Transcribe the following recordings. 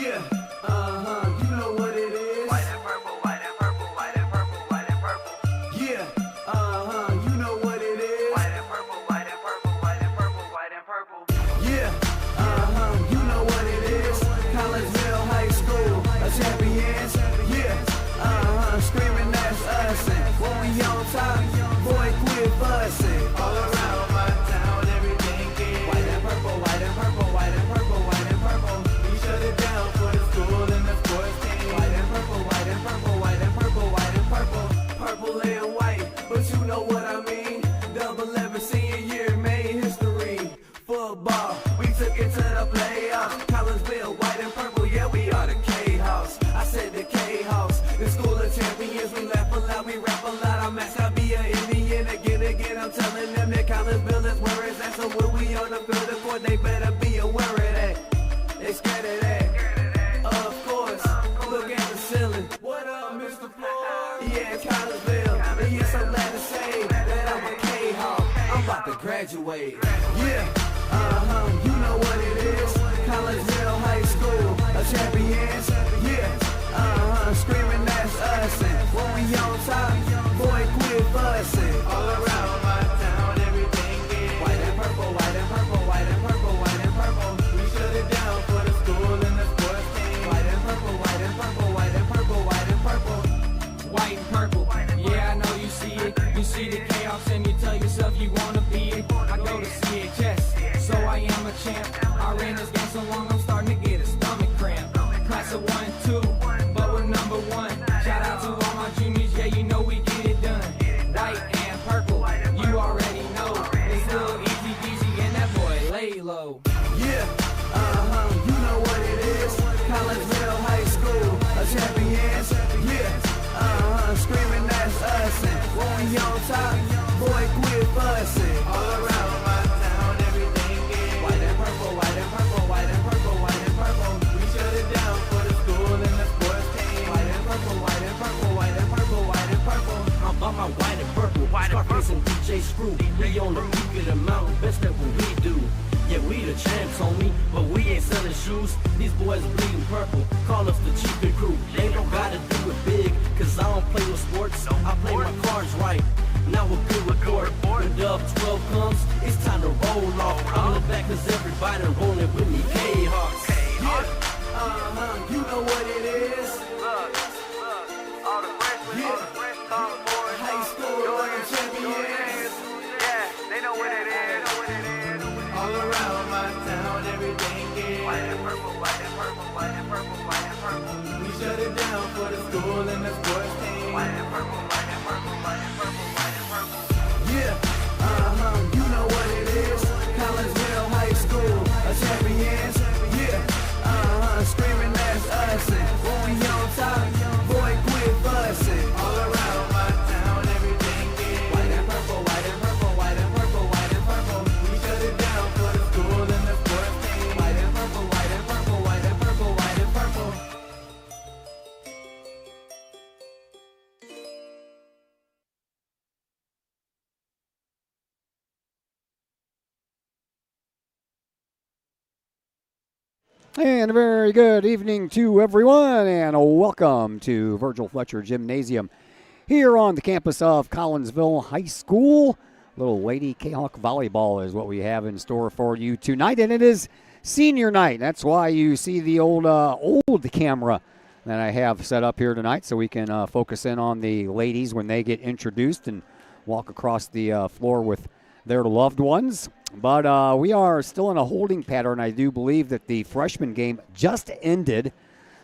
Yeah, you know what it is. White and purple, white and purple, white and purple, white and purple. Yeah, you know what it is. White and purple, white and purple, white and purple, white and purple. Yeah, you know what it is. Collegeville High School, a champions. Yeah, screaming that's us. And when we on top, boy, quit fussing. All around my town, everything is white and purple, white and purple, white and purple, white and purple. We shut it down for the school and the sports team. White and purple, white and purple, white and purple, white and purple. Purple and white, but you know what I mean. Double 11 senior year made history. Football, we took it to the playoffs. Collegeville, white and purple, yeah, we are the K-House. I said the K-House, the school of champions. We laugh a lot, we rap a lot. I'm asked to be an Indian again. I'm telling them that Collegeville is where it's at. So when we on the field of court, they better be aware of that. They scared of that. Of course, look at the ceiling. What up, Mr. Floyd? Yeah, it's Collegeville. And yes, I'm glad to say that I'm a K-Hawk. I'm about to graduate. Yeah, you know what it is. Collegeville High School, a champions. Yeah, screaming that's us. And when we on top, boy, quit fussing. All around my town, everything is white and purple, white and purple, white and purple, white and purple. We shut it down for the school and the sports team. White and purple, white and purple, white and purple, white and purple. White and purple, yeah, I know you see it. You see the chaos and you tell yourself you wanna be it. I go to CHS, so I am a champ. I ran this game so long, I'm starting to get a stomach cramp. Class of 1 and 2, but we're number 1. Shout out to all my juniors, yeah, you know we get it done. White and purple, you already know. It's little easy peasy and that boy lay low. Yeah, you know what it is. Collegeville High School, a champions. Yeah, screaming that's us. And when we on top, boy, quit fussing. All around my town, everything is white and purple, white and purple, white and purple, white and purple. We shut it down for the school and the sports team. White and purple, white and purple, white and purple, white and purple. I'm about my white and purple, Scarface and DJ Screw. We on the peak of the mountain, best at what we do. Yeah, we the champs, homie, but we ain't selling shoes. These boys bleeding purple, call us the chiefin' crew. They don't gotta do it big, cause I don't play with sports. I play my cards right, now a good report. When Dub 12 comes, it's time to roll off. I'm the back cause everybody rolling with me, K-Hawks. Yeah, you know what it is. Look, all the freshmen, all the fresh sophomores, High school, champions. yeah, they know what it is. All around my town, everything is White and purple, white and purple, white and purple, white and purple. we shut it down for the school and the sports team. White and purple, white and purple, white and purple, white and purple. Yeah, you know what it is. Collegeville High School, a champions. Yeah, screaming that's us. And when we on top, boy, quit fussing. All around my town, everything is white and purple, white and purple, white and purple, white and purple. We shut it down for the school and the sports team. White and purple, white and purple, white and purple, white and purple. And a very good evening to everyone, and welcome to Virgil Fletcher Gymnasium here on the campus of Collinsville High School. Little Lady Kahok Volleyball is what we have in store for you tonight, and it is senior night. That's why you see the old camera that I have set up here tonight, so we can focus in on the ladies when they get introduced and walk across the floor with their loved ones. But we are still in a holding pattern. I do believe that the freshman game just ended.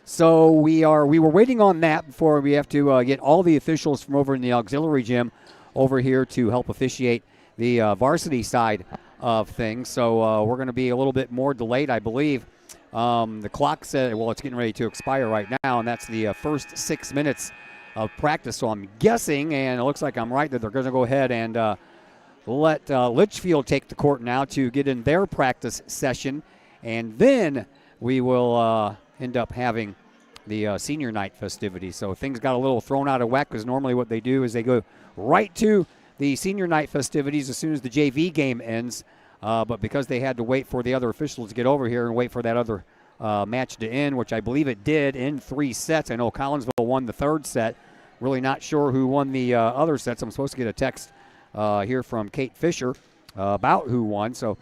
So we were waiting on that before we have to get all the officials from over in the auxiliary gym over here to help officiate the varsity side of things. So we're going to be a little bit more delayed, I believe. The clock said, well, it's getting ready to expire right now, and that's the first 6 minutes of practice. So I'm guessing, and it looks like I'm right, that they're going to go ahead and let Litchfield take the court now to get in their practice session, and then we will end up having the senior night festivities. So things got a little thrown out of whack because normally what they do is they go right to the senior night festivities as soon as the JV game ends. But because they had to wait for the other officials to get over here and wait for that other match to end, which I believe it did in 3 sets. I know Collinsville won the 3rd set. Really not sure who won the other sets. I'm supposed to get a text here from Kate Fisher about who won. So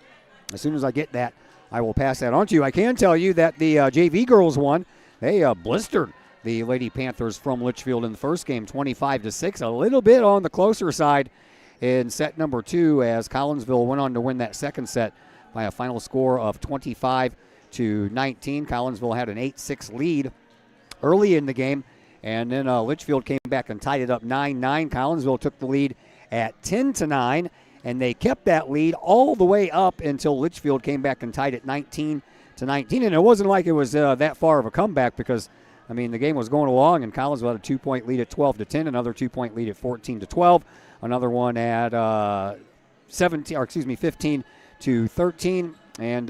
as soon as I get that, I will pass that on to you. I can tell you that the JV girls won. They blistered the Lady Panthers from Litchfield in the first game, 25-6. A little bit on the closer side in set number 2 as Collinsville went on to win that second set by a final score of 25-19. Collinsville had an 8-6 lead early in the game, and then Litchfield came back and tied it up 9-9. Collinsville took the lead at 10-9, and they kept that lead all the way up until Litchfield came back and tied it 19-19. And it wasn't like it was that far of a comeback because, I mean, the game was going along, and Collinsville had a 2-point lead at 12-10, another 2-point lead at 14-12, another one at 15-13, and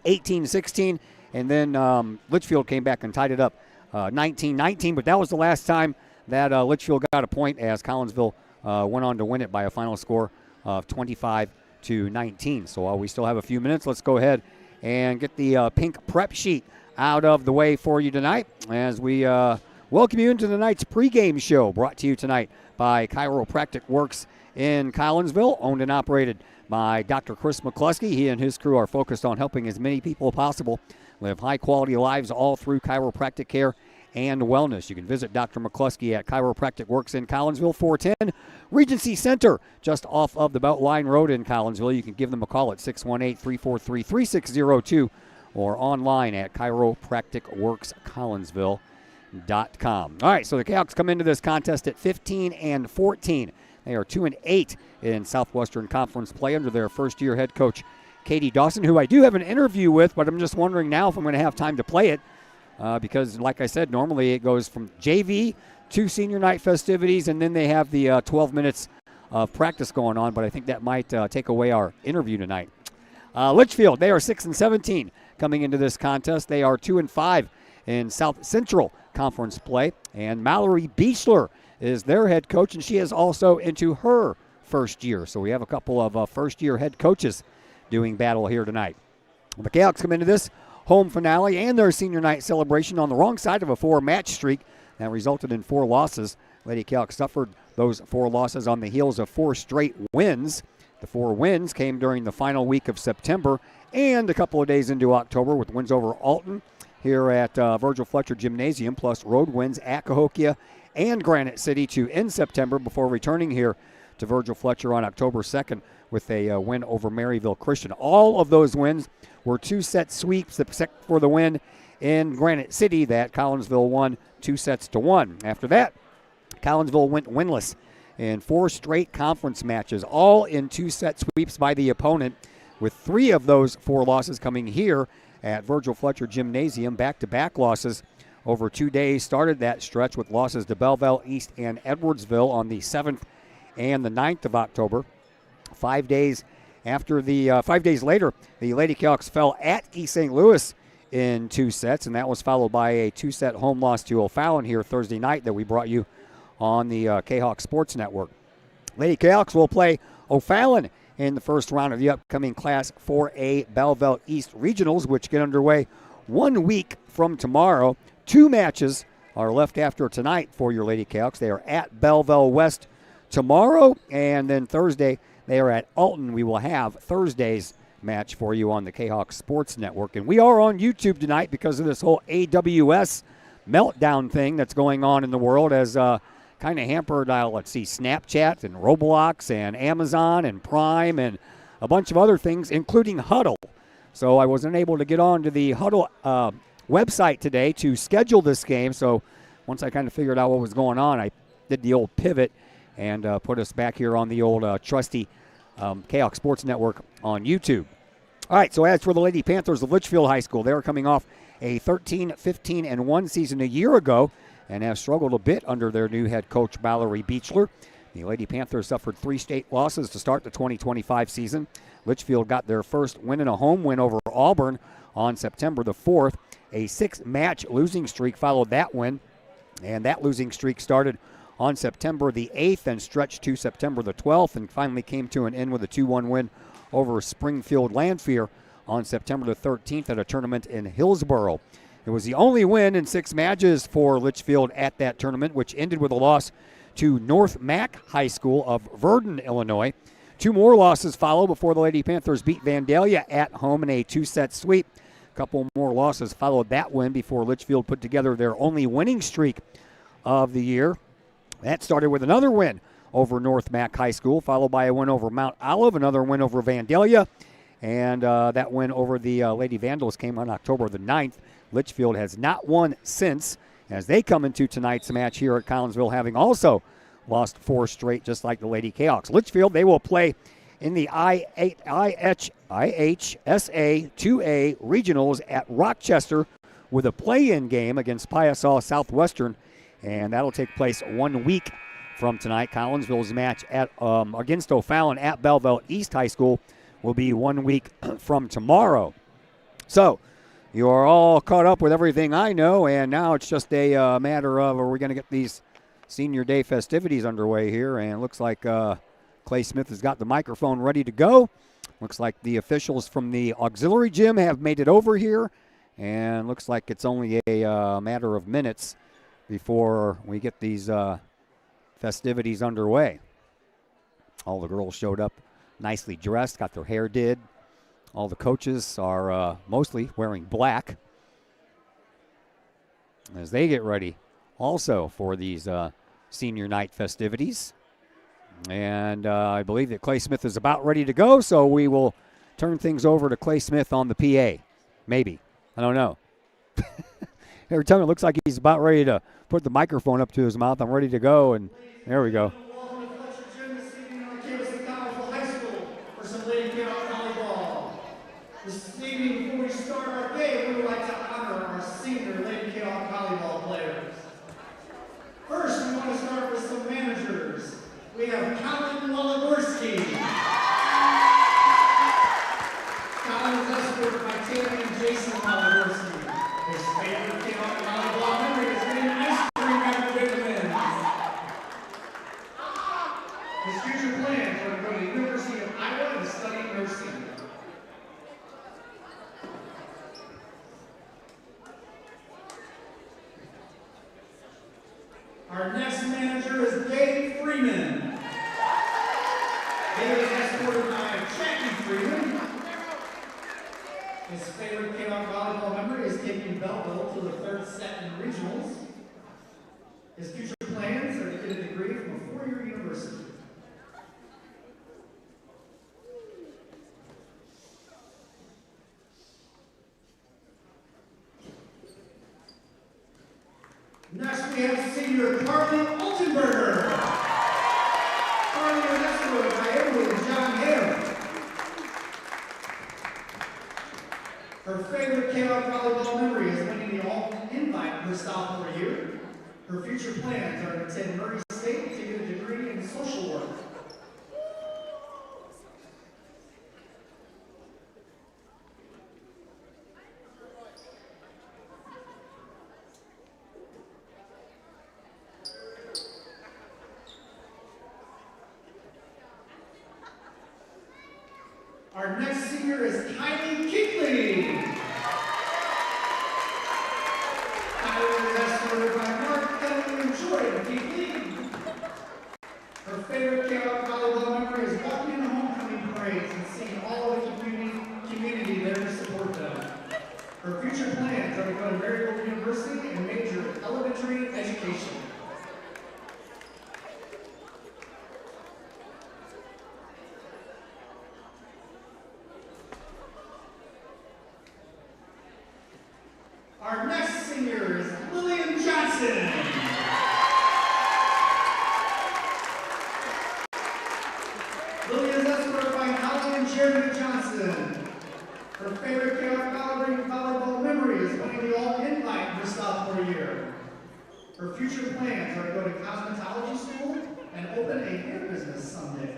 18-16. And then Litchfield came back and tied it up 19-19. But that was the last time that Litchfield got a point as Collinsville went on to win it by a final score of 25-19. So while we still have a few minutes, let's go ahead and get the pink prep sheet out of the way for you tonight as we welcome you into tonight's pregame show, brought to you tonight by Chiropractic Works in Collinsville, owned and operated by Dr. Chris McCluskey. He and his crew are focused on helping as many people as possible live high-quality lives all through chiropractic care and wellness. You can visit Dr. McCluskey at Chiropractic Works in Collinsville, 410 Regency Center, just off of the Beltline Road in Collinsville. You can give them a call at 618-343-3602 or online at chiropracticworkscollinsville.com. All right, so the Cahoks come into this contest at 15-14. They are 2-8 in Southwestern Conference play under their first-year head coach, Katie Dawson, who I do have an interview with, but I'm just wondering now if I'm going to have time to play it because, like I said, normally it goes from JV to senior night festivities, and then they have the 12 minutes of practice going on, but I think that might take away our interview tonight. Litchfield, they are 6-17 coming into this contest. They are 2-5 in South Central Conference play, and Mallory Beechler is their head coach, and she is also into her first year. So we have a couple of first-year head coaches doing battle here tonight. The Cahoks come into this home finale and their senior night celebration on the wrong side of a 4-match streak that resulted in 4 losses. Lady Cahoks suffered those 4 losses on the heels of 4 straight wins. The 4 wins came during the final week of September and a couple of days into October with wins over Alton here at Virgil Fletcher Gymnasium, plus road wins at Cahokia and Granite City to end September before returning here to Virgil Fletcher on October 2nd with a win over Maryville Christian. All of those wins were 2-set sweeps, except for the win in Granite City that Collinsville won 2-1. After that, Collinsville went winless in 4 straight conference matches, all in 2-set sweeps by the opponent, with 3 of those 4 losses coming here at Virgil Fletcher Gymnasium. Back-to-back losses over 2 days started that stretch with losses to Belleville, East, and Edwardsville on the 7th and the 9th of October. 5 days later, the Lady Cahoks fell at East St. Louis in 2 sets, and that was followed by a 2-set home loss to O'Fallon here Thursday night that we brought you on the Kahok Sports Network. Lady Cahoks will play O'Fallon in the first round of the upcoming Class 4A Belleville East Regionals, which get underway 1 week from tomorrow. 2 matches are left after tonight for your Lady Cahoks. They are at Belleville West tomorrow, and then Thursday they are at Alton. We will have Thursday's match for you on the Kahok Sports Network. And we are on YouTube tonight because of this whole AWS meltdown thing that's going on in the world, as kind of hampered, Snapchat and Roblox and Amazon and Prime and a bunch of other things, including Huddle. So I wasn't able to get on to the Huddle website today to schedule this game. So once I kind of figured out what was going on, I did the old pivot and put us back here on the old trusty Kahok Sports Network on YouTube. All right, so as for the Lady Panthers of Litchfield High School, they are coming off a 13-15-1 season a year ago and have struggled a bit under their new head coach, Mallory Beechler. The Lady Panthers suffered 3 state losses to start the 2025 season. Litchfield got their first win in a home win over Auburn on September the 4th. A 6-match losing streak followed that win, and that losing streak started on September the 8th and stretched to September the 12th and finally came to an end with a 2-1 win over Springfield Lanphier on September the 13th at a tournament in Hillsboro. It was the only win in 6 matches for Litchfield at that tournament, which ended with a loss to North Mac High School of Verdon, Illinois. 2 more losses follow before the Lady Panthers beat Vandalia at home in a 2-set sweep. A couple more losses followed that win before Litchfield put together their only winning streak of the year. That started with another win over North Mac High School, followed by a win over Mount Olive, another win over Vandalia, and that win over the Lady Vandals came on October the 9th. Litchfield has not won since, as they come into tonight's match here at Collinsville, having also lost 4 straight, just like the Lady Kahawks. Litchfield, they will play in the IHSA 2A regionals at Rochester with a play-in game against Piasaw Southwestern, and that'll take place 1 week from tonight. Collinsville's match at against O'Fallon at Belleville East High School will be 1 week from tomorrow. So you are all caught up with everything I know, and now it's just a matter of, are we going to get these Senior Day festivities underway here? And it looks like Clay Smith has got the microphone ready to go. Looks like the officials from the auxiliary gym have made it over here, and looks like it's only a matter of minutes before we get these festivities underway. All the girls showed up nicely dressed, got their hair did. All the coaches are mostly wearing black as they get ready also for these senior night festivities. And I believe that Clay Smith is about ready to go, so we will turn things over to Clay Smith on the PA. Maybe. I don't know. Every time it looks like he's about ready to put the microphone up to his mouth, I'm ready to go, and there we go. Welcome to Fletcher Gym this evening on the campus of Kahok High School for some Lady Kahok volleyball. This evening, before we start our game, we would like to honor our senior Lady Kahok volleyball players. First, we want to start with some managers. We have Colin Wologorsky. Colin is escorted by Tammy and Jason Wologorsky. His favorite Kahok volleyball memory is getting ice cream after big wins. His future plans are to go to the University of Iowa and study nursing. Our next manager is Dave Freeman. Dave is escorted by Jackie Freeman. His favorite Kahok volleyball memory is taking Belleville to the 3rd set in regionals. His future plans are to get a degree from a 4-year university. Next, we have senior Carly Altenberger. Carly is escorted by Edward and John Hale. Her favorite Kahok volleyball memory is winning the All-Invite her sophomore year. Her future plans are to attend Murray State to get a degree in social work. Our next senior is Kylie Kinkley. Kylie is escorted by Mark, Kelly, and Jordan Kinkley. Her favorite Kahok volleyball memory is walking in the homecoming parades and seeing all of the community there to support them. Her future plans are to go to Maryville University and major in elementary education. Our next senior is Lillian Johnson. Lillian is escorted by Holly and Jeremy Johnson. Her favorite Kahok volleyball memory is winning the All-Invite her sophomore year. Her future plans are to go to cosmetology school and open a hair business someday.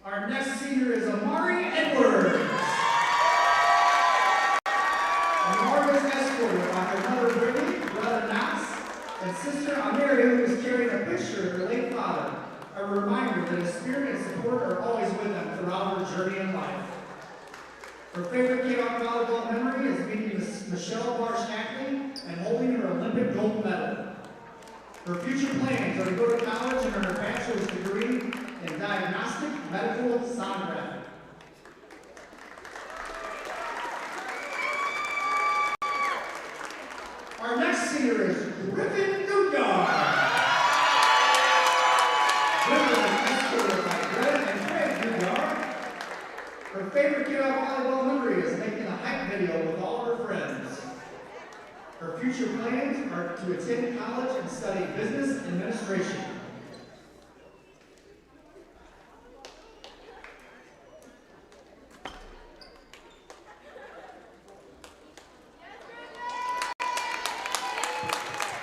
Our next senior is Amari Edwards. Margaret escorted by her mother Brittany, brother Knox, and sister Amira, who is carrying a picture of her late father, a reminder that his spirit and support are always with them throughout her journey in life. Her favorite Kahok volleyball memory is meeting Michelle Barsh-Hackley and holding her Olympic gold medal. Her future plans are to go to college and earn her bachelor's degree in diagnostic medical sonography. Our next senior is Griffin Gugard. Griffin is escorted by Greta and Craig Gugard. Her favorite Kahok volleyball memory is making a hype video with all her friends. Her future plans are to attend college and study business administration.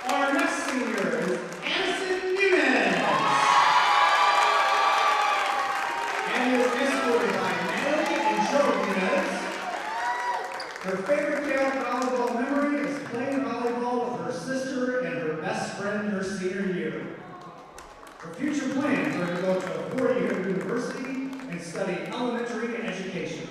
Our next senior is Addison Nunez. And is escorted by Natalie and Joe Nunez. Her favorite Kahok volleyball memory is playing volleyball with her sister and her best friend her senior year. Her future plans are to go to a four-year university and study elementary education.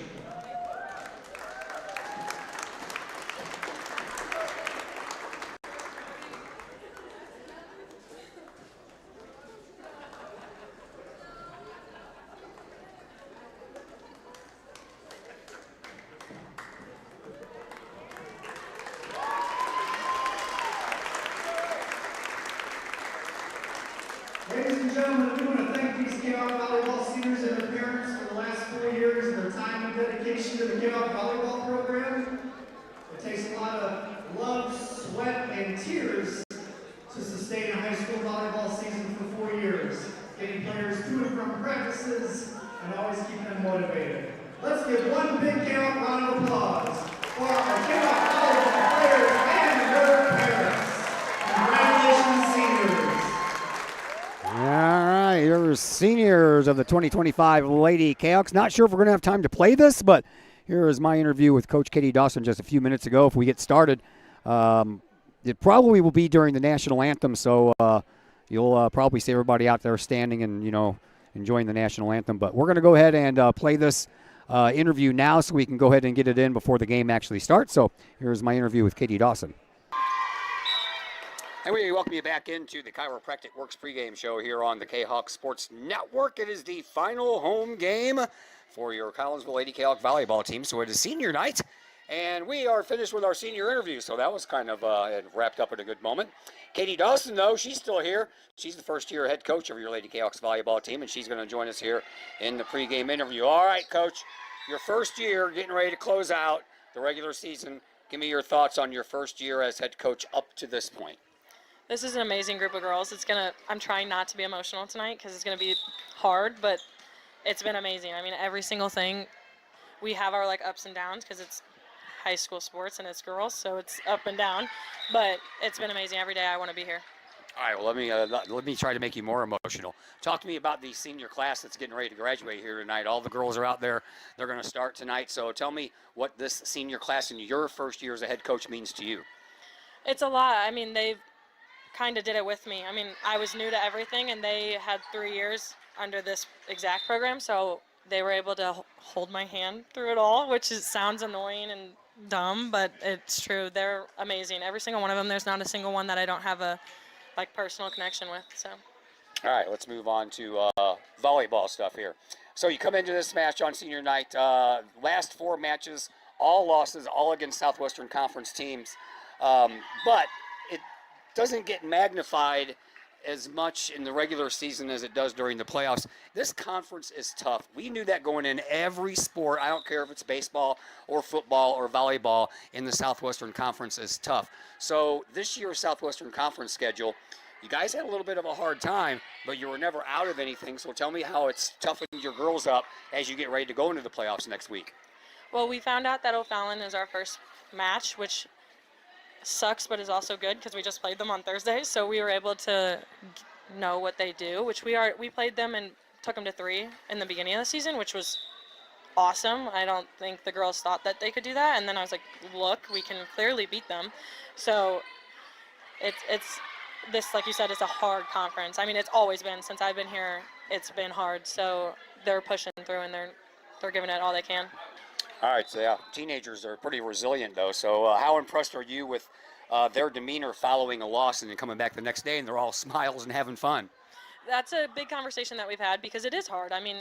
Ladies and gentlemen, we want to thank these Kahok volleyball seniors and their parents for the last 4 years and their time and dedication to the Kahok volleyball program. It takes a lot of love, sweat, and tears to sustain a high school volleyball season for 4 years, getting players to and from practices and always keeping them motivated. Let's give one big Kahok round of applause for our Kahok volleyball players and their parents. Congratulations, seniors. All right, here's seniors of the 2025 Lady Kahoks. Not sure if we're going to have time to play this, but here is my interview with Coach Katie Dawson just a few minutes ago. If we get started, it probably will be during the national anthem, so you'll probably see everybody out there standing and, enjoying the national anthem. But we're going to go ahead and play this interview now so we can go ahead and get it in before the game actually starts. So here's my interview with Katie Dawson. And we welcome you back into the Chiropractic Works pregame show here on the Kahok Sports Network. It is the final home game for your Collinsville Lady Kahok volleyball team. So it is senior night, and we are finished with our senior interview. So that was kind of wrapped up at a good moment. Katie Dawson, though, she's still here. She's the first-year head coach of your Lady Kahok's volleyball team, and she's going to join us here in the pregame interview. All right, Coach, your first year, getting ready to close out the regular season. Give me your thoughts on your first year as head coach up to this point. This is an amazing group of girls. I'm trying not to be emotional tonight because it's gonna be hard, but it's been amazing. I mean, every single thing, we have our ups and downs because it's high school sports and it's girls, so it's up and down. But it's been amazing. Every day I want to be here. All right, well, let me try to make you more emotional. Talk to me about the senior class that's getting ready to graduate here tonight. All the girls are out there. They're going to start tonight. So tell me what this senior class in your first year as a head coach means to you. It's a lot. I mean, they've kind of did it with me. I mean, I was new to everything, and they had 3 years under this exact program, so they were able to hold my hand through it all, which sounds annoying and dumb, but it's true. They're amazing. Every single one of them. There's not a single one that I don't have a personal connection with. So. All right, let's move on to volleyball stuff here. So you come into this match on senior night. Last 4 matches, all losses, all against Southwestern Conference teams, but it doesn't get magnified as much in the regular season as it does during the playoffs. This conference is tough. We knew that going in. Every sport, I don't care if it's baseball or football or volleyball, in the Southwestern Conference is tough. So this year's Southwestern Conference schedule, you guys had a little bit of a hard time, but you were never out of anything. So tell me how it's toughened your girls up as you get ready to go into the playoffs next week. Well, we found out that O'Fallon is our first match, which sucks but is also good because we just played them on Thursday, so we were able to know what they do, which we played them and took them to 3 in the beginning of the season, which was awesome. I don't think the girls thought that they could do that. And then I was like, look, we can clearly beat them. So it's this, like you said, is a hard conference. I mean, it's always been since I've been here. It's been hard. So they're pushing through and they're giving it all they can. All right, so yeah, teenagers are pretty resilient though. So how impressed are you with their demeanor following a loss and then coming back the next day and they're all smiles and having fun? That's a big conversation that we've had because it is hard. I mean,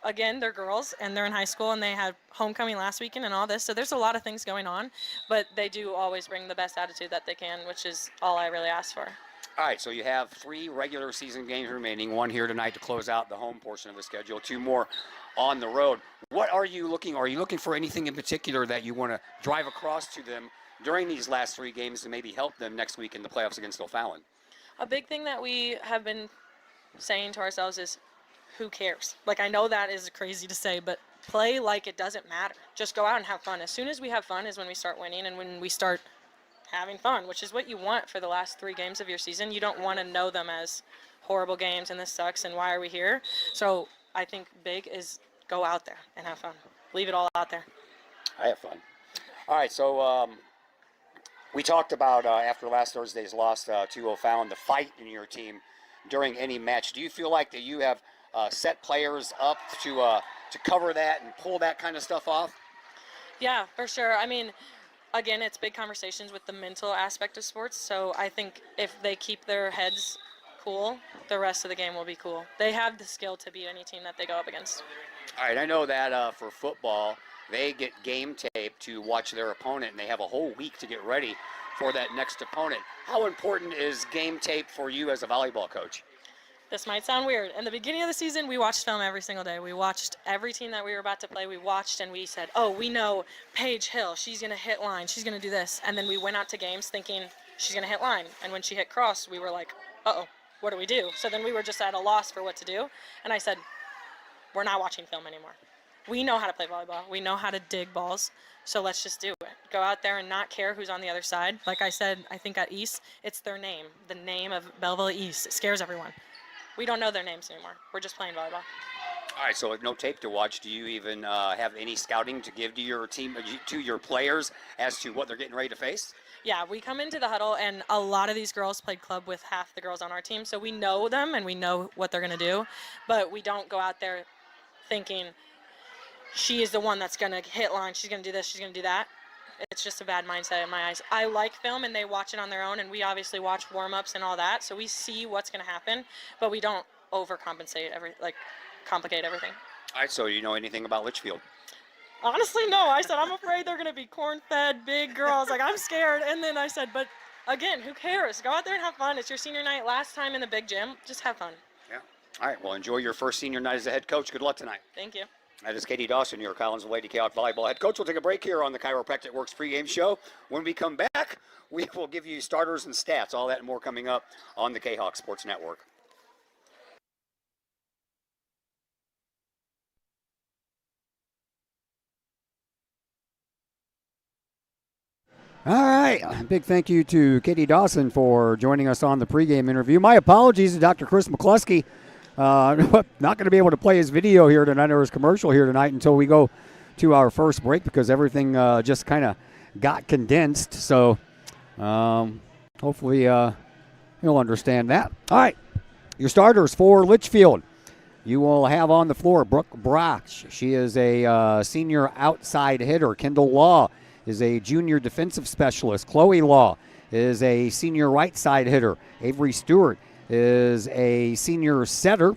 again, they're girls and they're in high school and they had homecoming last weekend and all this. So there's a lot of things going on, but they do always bring the best attitude that they can, which is all I really ask for. All right, so you have 3 regular season games remaining, 1 here tonight to close out the home portion of the schedule, 2 more on the road. What are you looking for anything in particular that you want to drive across to them during these last 3 games to maybe help them next week in the playoffs against O'Fallon? A big thing that we have been saying to ourselves is, who cares? Like, I know that is crazy to say, but play like it doesn't matter. Just go out and have fun. As soon as we have fun is when we start winning and when we start having fun, which is what you want for the last 3 games of your season. You don't want to know them as horrible games and this sucks and why are we here? So I think big is go out there and have fun. Leave it all out there. I have fun. All right, so we talked about after last Thursday's loss to O'Fallon, the fight in your team during any match. Do you feel like that you have set players up to cover that and pull that kind of stuff off? Yeah, for sure. I mean, again, it's big conversations with the mental aspect of sports. So I think if they keep their heads cool, the rest of the game will be cool. They have the skill to beat any team that they go up against. All right, I know that for football, they get game tape to watch their opponent, and they have a whole week to get ready for that next opponent. How important is game tape for you as a volleyball coach? This might sound weird. In the beginning of the season, we watched film every single day. We watched every team that we were about to play. We watched and we said, oh, we know Paige Hill. She's going to hit line. She's going to do this. And then we went out to games thinking she's going to hit line. And when she hit cross, we were like, uh-oh, what do we do? So then we were just at a loss for what to do. And I said, we're not watching film anymore. We know how to play volleyball. We know how to dig balls. So let's just do it. Go out there and not care who's on the other side. Like I said, I think at East, it's their name. The name of Belleville East. It scares everyone. We don't know their names anymore. We're just playing volleyball. All right, so with no tape to watch, do you even have any scouting to give to your team, to your players, as to what they're getting ready to face? Yeah, we come into the huddle, and a lot of these girls played club with half the girls on our team, so we know them and we know what they're going to do, but we don't go out there thinking she is the one that's going to hit line, she's going to do this, she's going to do that. It's just a bad mindset in my eyes. I like film, and they watch it on their own, and we obviously watch warm-ups and all that, so we see what's going to happen, but we don't overcompensate, complicate everything. All right, so do you know anything about Litchfield? Honestly, no. I said, I'm afraid they're going to be corn-fed, big girls. Like, I'm scared. And then I said, but again, who cares? Go out there and have fun. It's your senior night, last time in the big gym. Just have fun. Yeah. All right, well, enjoy your first senior night as a head coach. Good luck tonight. Thank you. That is Katie Dawson, your Collinsville Lady Kahok volleyball head coach. We'll take a break here on the Chiropractic Works pregame show. When we come back, we will give you starters and stats. All that and more coming up on the Kahok Sports Network. All right. Big thank you to Katie Dawson for joining us on the pregame interview. My apologies to Dr. Chris McCluskey. Not going to be able to play his video here tonight or his commercial here tonight until we go to our first break because everything just kind of got condensed. So hopefully you'll understand that. All right. Your starters for Litchfield. You will have on the floor Brooke Brock. She is a senior outside hitter. Kendall Law is a junior defensive specialist. Chloe Law is a senior right side hitter. Avery Stewart is a senior setter.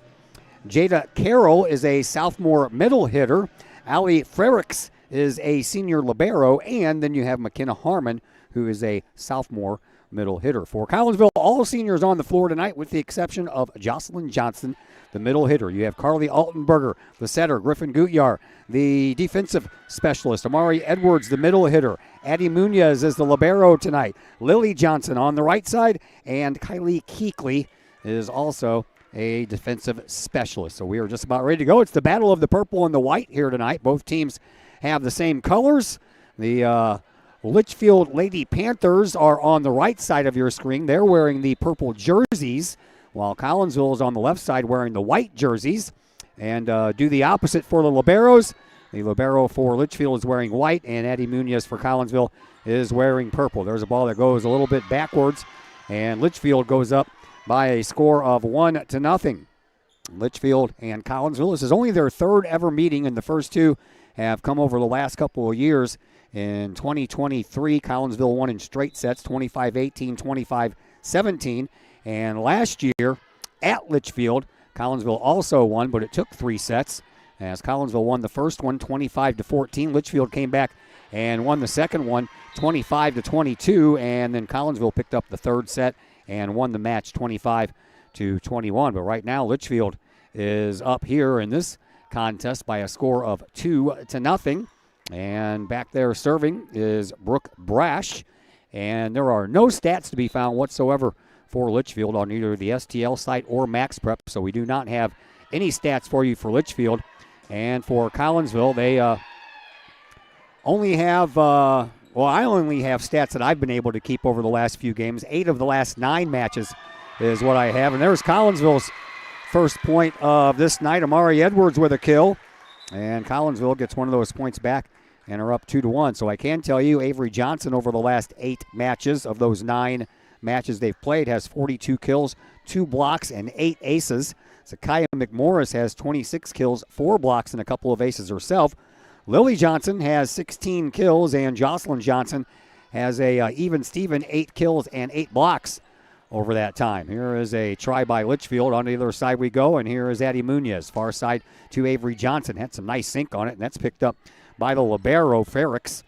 Jada Carroll is a sophomore middle hitter. Allie Frericks is a senior libero. And then you have McKenna Harmon, who is a sophomore middle hitter. For Collinsville, all seniors on the floor tonight with the exception of Jocelyn Johnson, the middle hitter. You have Carly Altenberger, the setter. Griffin Gutyar, the defensive specialist. Amari Edwards, the middle hitter. Addie Munoz is the libero tonight. Lily Johnson on the right side. And Kylie Keekley is also a defensive specialist. So we are just about ready to go. It's the battle of the purple and the white here tonight. Both teams have the same colors. The Litchfield Lady Panthers are on the right side of your screen. They're wearing the purple jerseys, while Collinsville is on the left side wearing the white jerseys. And do the opposite for the liberos. The libero for Litchfield is wearing white, and Eddie Munoz for Collinsville is wearing purple. There's a ball that goes a little bit backwards, and Litchfield goes up by a score of 1-0. Litchfield and Collinsville. This is only their third ever meeting, and the first two have come over the last couple of years. In 2023, Collinsville won in straight sets, 25-18, 25-17. And last year at Litchfield, Collinsville also won, but it took 3 sets. As Collinsville won the first one, 25-14. Litchfield came back and won the second one, 25-22. And then Collinsville picked up the third set and won the match 25-21. But right now, Litchfield is up here in this contest by a score of 2-0. And back there serving is Brooke Brash. And there are no stats to be found whatsoever for Litchfield on either the STL site or Max Prep. So we do not have any stats for you for Litchfield. And for Collinsville, they only have, I only have stats that I've been able to keep over the last few games. 8 of the last 9 matches is what I have. And there's Collinsville's first point of this night. Amari Edwards with a kill. And Collinsville gets one of those points back and are up 2-1. So I can tell you Avery Johnson over the last 8 matches of those 9 matches they've played has 42 kills, 2 blocks, and 8 aces. Zakaya McMorris has 26 kills, 4 blocks, and a couple of aces herself. Lily Johnson has 16 kills, and Jocelyn Johnson has a even Steven 8 kills and 8 blocks over that time. Here is a try by Litchfield. On the other side we go, and here is Addie Munoz. Far side to Avery Johnson. Had some nice sink on it, and that's picked up by the libero, Ferrix.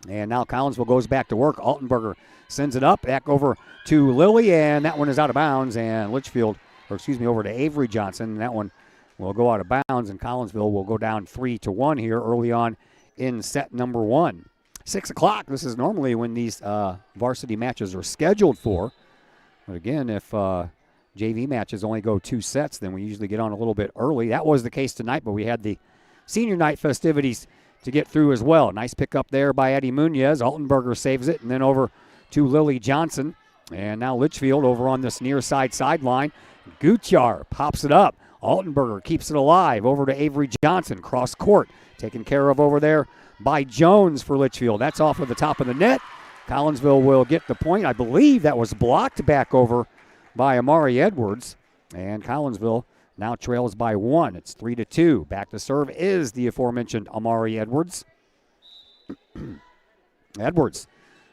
And now Collinsville goes back to work. Altenberger sends it up, back over to Lily, and that one is out of bounds, and over to Avery Johnson. That one will go out of bounds, and Collinsville will go down 3-1 here early on in set number 1. 6 o'clock, this is normally when these varsity matches are scheduled for. But again, if JV matches only go 2 sets, then we usually get on a little bit early. That was the case tonight, but we had the senior night festivities to get through as well. Nice pick up there by Eddie Munoz. Altenberger saves it, and then over to Lily Johnson. And now Litchfield over on this near side sideline. Gutjar pops it up. Altenberger keeps it alive. Over to Avery Johnson. Cross court. Taken care of over there by Jones for Litchfield. That's off of the top of the net. Collinsville will get the point. I believe that was blocked back over by Amari Edwards. And Collinsville now trails by 1. It's 3-2. Back to serve is the aforementioned Amari Edwards. Edwards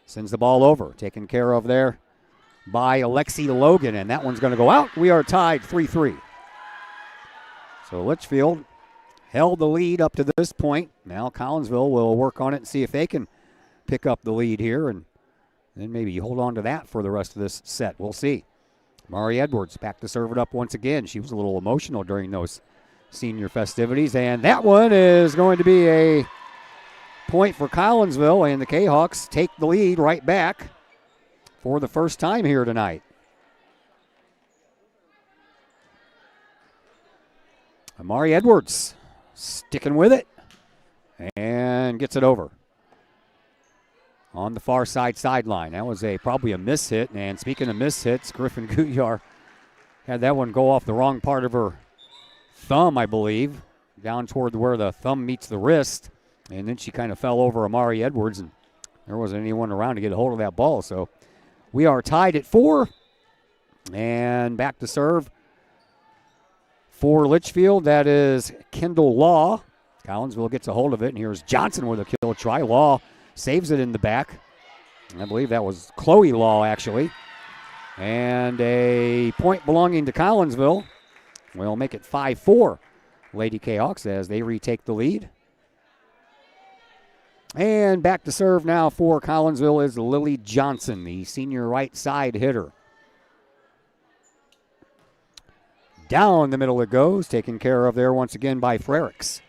sends the ball over. Taken care of there by Alexi Logan, and that one's going to go out. We are tied 3-3. So Litchfield held the lead up to this point. Now Collinsville will work on it and see if they can pick up the lead here and then maybe hold on to that for the rest of this set. We'll see. Mari Edwards back to serve it up once again. She was a little emotional during those senior festivities, and that one is going to be a point for Collinsville, and the Kahawks take the lead right back for the first time here tonight. Amari Edwards sticking with it and gets it over on the far sideline. That was probably a miss hit, and speaking of miss hits, Griffin Guyar had that one go off the wrong part of her thumb, I believe, down toward where the thumb meets the wrist, and then she kind of fell over Amari Edwards, and there wasn't anyone around to get a hold of that ball. So we are tied at 4, and back to serve for Litchfield. That is Kendall Law. Collinsville gets a hold of it, and here's Johnson with a kill try. Law saves it in the back. I believe that was Chloe Law, actually. And a point belonging to Collinsville. We'll make it 5-4. Lady Kahawks as they retake the lead. And back to serve now for Collinsville is Lily Johnson, the senior right side hitter. Down the middle it goes, taken care of there once again by Frericks.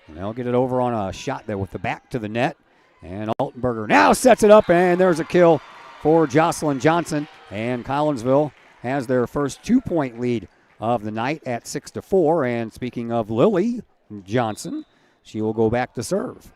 And they'll get it over on a shot there with the back to the net. And Altenberger now sets it up, and there's a kill for Jocelyn Johnson. And Collinsville has their first 2-point lead of the night at 6-4. And speaking of Lily Johnson, she will go back to serve.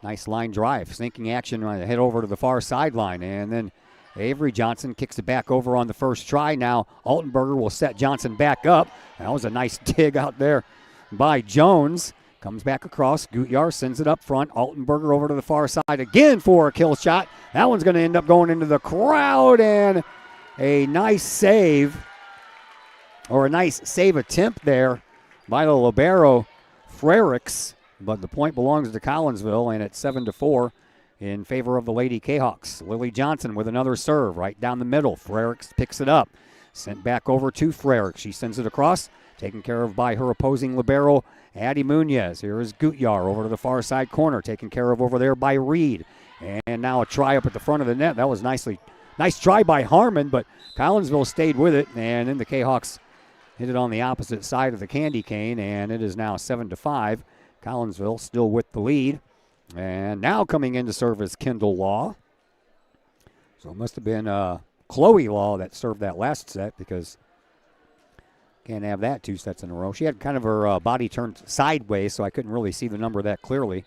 Nice line drive, sinking action, head over to the far sideline. And then Avery Johnson kicks it back over on the first try. Now Altenberger will set Johnson back up. That was a nice dig out there by Jones. Comes back across. Gutyar sends it up front. Altenberger over to the far side again for a kill shot. That one's going to end up going into the crowd, and a nice save, or a nice save attempt there by the libero, Frericks. But the point belongs to Collinsville, and it's 7-4 in favor of the Lady Kahawks. Lily Johnson with another serve right down the middle. Frericks picks it up. Sent back over to Frericks. She sends it across. Taken care of by her opposing libero, Addie Munoz. Here is Gutyar over to the far side corner. Taken care of over there by Reed. And now a try up at the front of the net. That was nice try by Harmon, but Collinsville stayed with it. And then the Kahawks hit it on the opposite side of the candy cane. And it is now 7-5. Collinsville still with the lead. And now coming in to serve is Kendall Law. So it must have been Chloe Law that served that last set, because can't have that 2 sets in a row. She had kind of her body turned sideways, so I couldn't really see the number that clearly.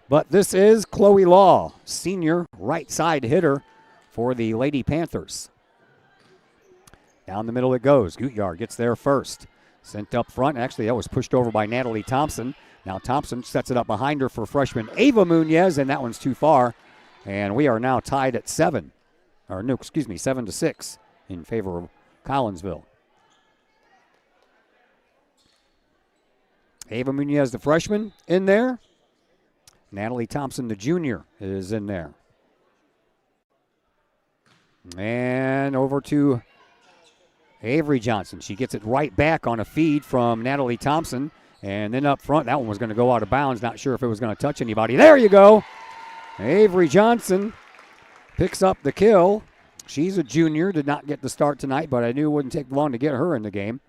But this is Chloe Law, senior right side hitter for the Lady Panthers. Down the middle it goes. Gutyar gets there first. Sent up front. Actually, that was pushed over by Natalie Thompson. Now Thompson sets it up behind her for freshman Ava Munoz, and that one's too far. And we are now tied at 7-6 in favor of Collinsville. Ava Munoz, the freshman, in there. Natalie Thompson, the junior, is in there. And over to Avery Johnson. She gets it right back on a feed from Natalie Thompson. And then up front, that one was going to go out of bounds. Not sure if it was going to touch anybody. There you go. Avery Johnson picks up the kill. She's a junior, did not get the start tonight, but I knew it wouldn't take long to get her in the game.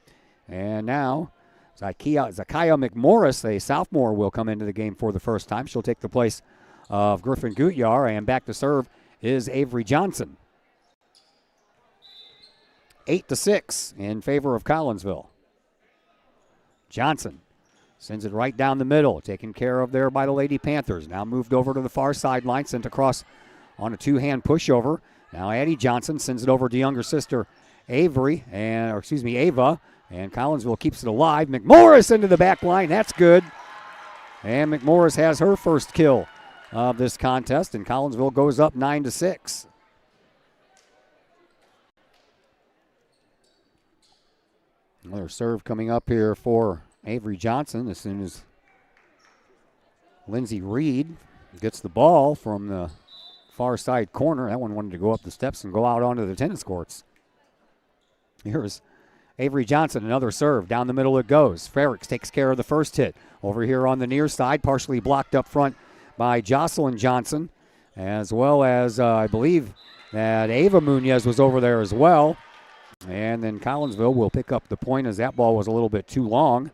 And now Zakiya McMorris, a sophomore, will come into the game for the first time. She'll take the place of Griffin Gutyar, and back to serve is Avery Johnson. 8-6 in favor of Collinsville. Johnson sends it right down the middle, taken care of there by the Lady Panthers. Now moved over to the far sideline, sent across on a 2-hand pushover. Now Addie Johnson sends it over to younger sister Ava, and Collinsville keeps it alive. McMorris into the back line, that's good. And McMorris has her first kill of this contest, and Collinsville goes up 9-6. Another serve coming up here for Avery Johnson as soon as Lindsay Reed gets the ball from the far side corner. That one wanted to go up the steps and go out onto the tennis courts. Here's Avery Johnson, another serve. Down the middle it goes. Frericks takes care of the first hit. Over here on the near side, partially blocked up front by Jocelyn Johnson, as well as I believe that Ava Munoz was over there as well. And then Collinsville will pick up the point as that ball was a little bit too long.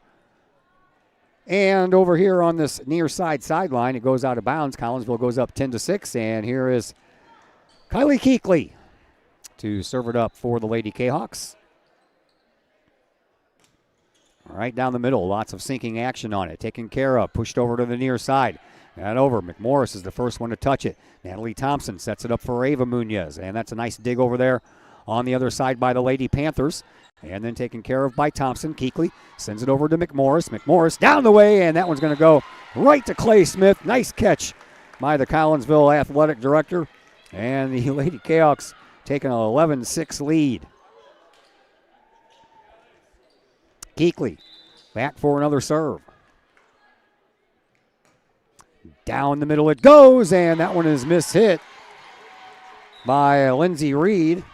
And over here on this near side sideline, it goes out of bounds. Collinsville goes up 10-6, and here is Kylie Keekley to serve it up for the Lady Kahawks. Right down the middle, lots of sinking action on it. Taken care of, pushed over to the near side. And over, McMorris is the first one to touch it. Natalie Thompson sets it up for Ava Munoz, and that's a nice dig over there on the other side by the Lady Panthers. And then taken care of by Thompson. Keekley sends it over to McMorris. McMorris down the way, and that one's going to go right to Clay Smith. Nice catch by the Collinsville athletic director. And the Lady Kahawks taking an 11-6 lead. Keekley back for another serve. Down the middle it goes, and that one is mishit by Lindsay Reed.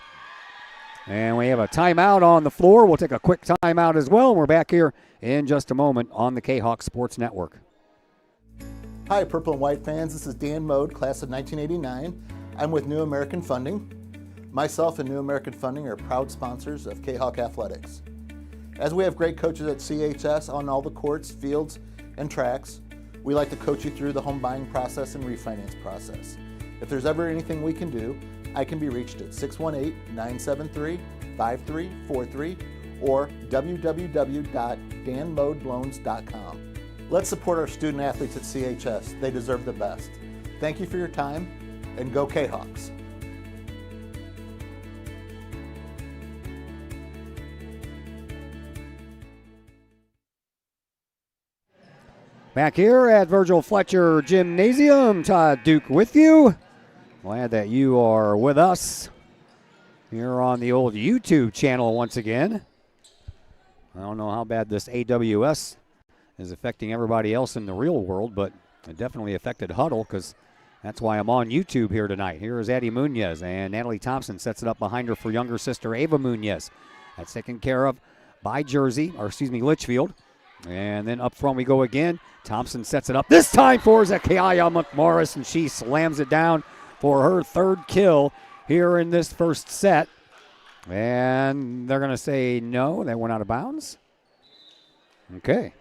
And we have a timeout on the floor. We'll take a quick timeout as well. We're back here in just a moment on the Kahawk Sports Network. Hi, Purple and White fans. This is Dan Mode, class of 1989. I'm with New American Funding. Myself and New American Funding are proud sponsors of Kahawk Athletics. As we have great coaches at CHS on all the courts, fields, and tracks, we like to coach you through the home buying process and refinance process. If there's ever anything we can do, I can be reached at 618-973-5343 or www.danmodeloans.com. Let's support our student athletes at CHS. They deserve the best. Thank you for your time, and go Kahawks. Back here at Virgil Fletcher Gymnasium, Todd Duke with you. Glad that you are with us here on the old YouTube channel once again. I don't know how bad this AWS is affecting everybody else in the real world, but it definitely affected Huddle because that's why I'm on YouTube here tonight. Here is Addie Munoz, and Natalie Thompson sets it up behind her for younger sister Ava Munoz. That's taken care of by Litchfield. And then up front we go again. Thompson sets it up this time for Zakaya McMorris, and she slams it down for her third kill here in this first set. And they're going to say no, that went out of bounds. Okay.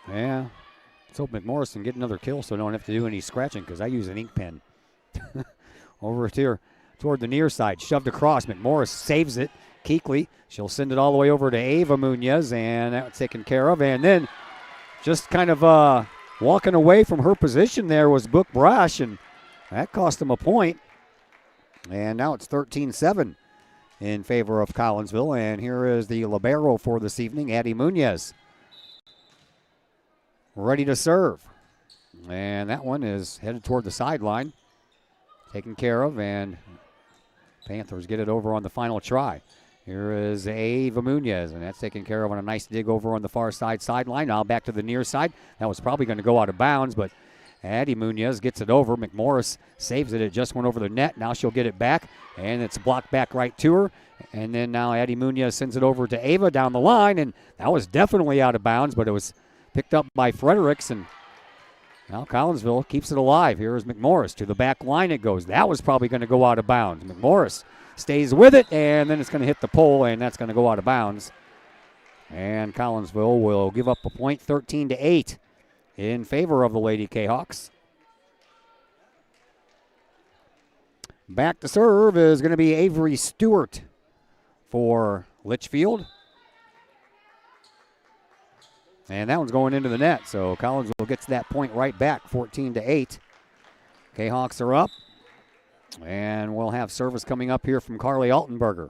Yeah. Let's hope McMorris can get another kill so I don't have to do any scratching because I use an ink pen. Over here toward the near side. Shoved across. McMorris saves it. Keekley, she'll send it all the way over to Ava Munoz, and that's taken care of. And then just kind of walking away from her position there was Book Brash, and that cost him a point. And now it's 13-7 in favor of Collinsville. And here is the libero for this evening, Addie Munoz. Ready to serve. And that one is headed toward the sideline. Taken care of, and Panthers get it over on the final try. Here is Ava Munoz, and that's taken care of on a nice dig over on the far sideline. Now back to the near side. That was probably going to go out of bounds, but Addie Munoz gets it over. McMorris saves it. It just went over the net. Now she'll get it back, and it's blocked back right to her. And then now Addie Munoz sends it over to Ava down the line, and that was definitely out of bounds, but it was picked up by Fredericks, and now Collinsville keeps it alive. Here is McMorris. To the back line it goes. That was probably going to go out of bounds. McMorris stays with it, and then it's going to hit the pole, and that's going to go out of bounds. And Collinsville will give up a point, 13-8, in favor of the Lady Kahawks. Back to serve is going to be Avery Stewart for Litchfield. And that one's going into the net, so Collinsville gets that point right back, 14-8. Kahawks are up. And we'll have service coming up here from Carly Altenberger.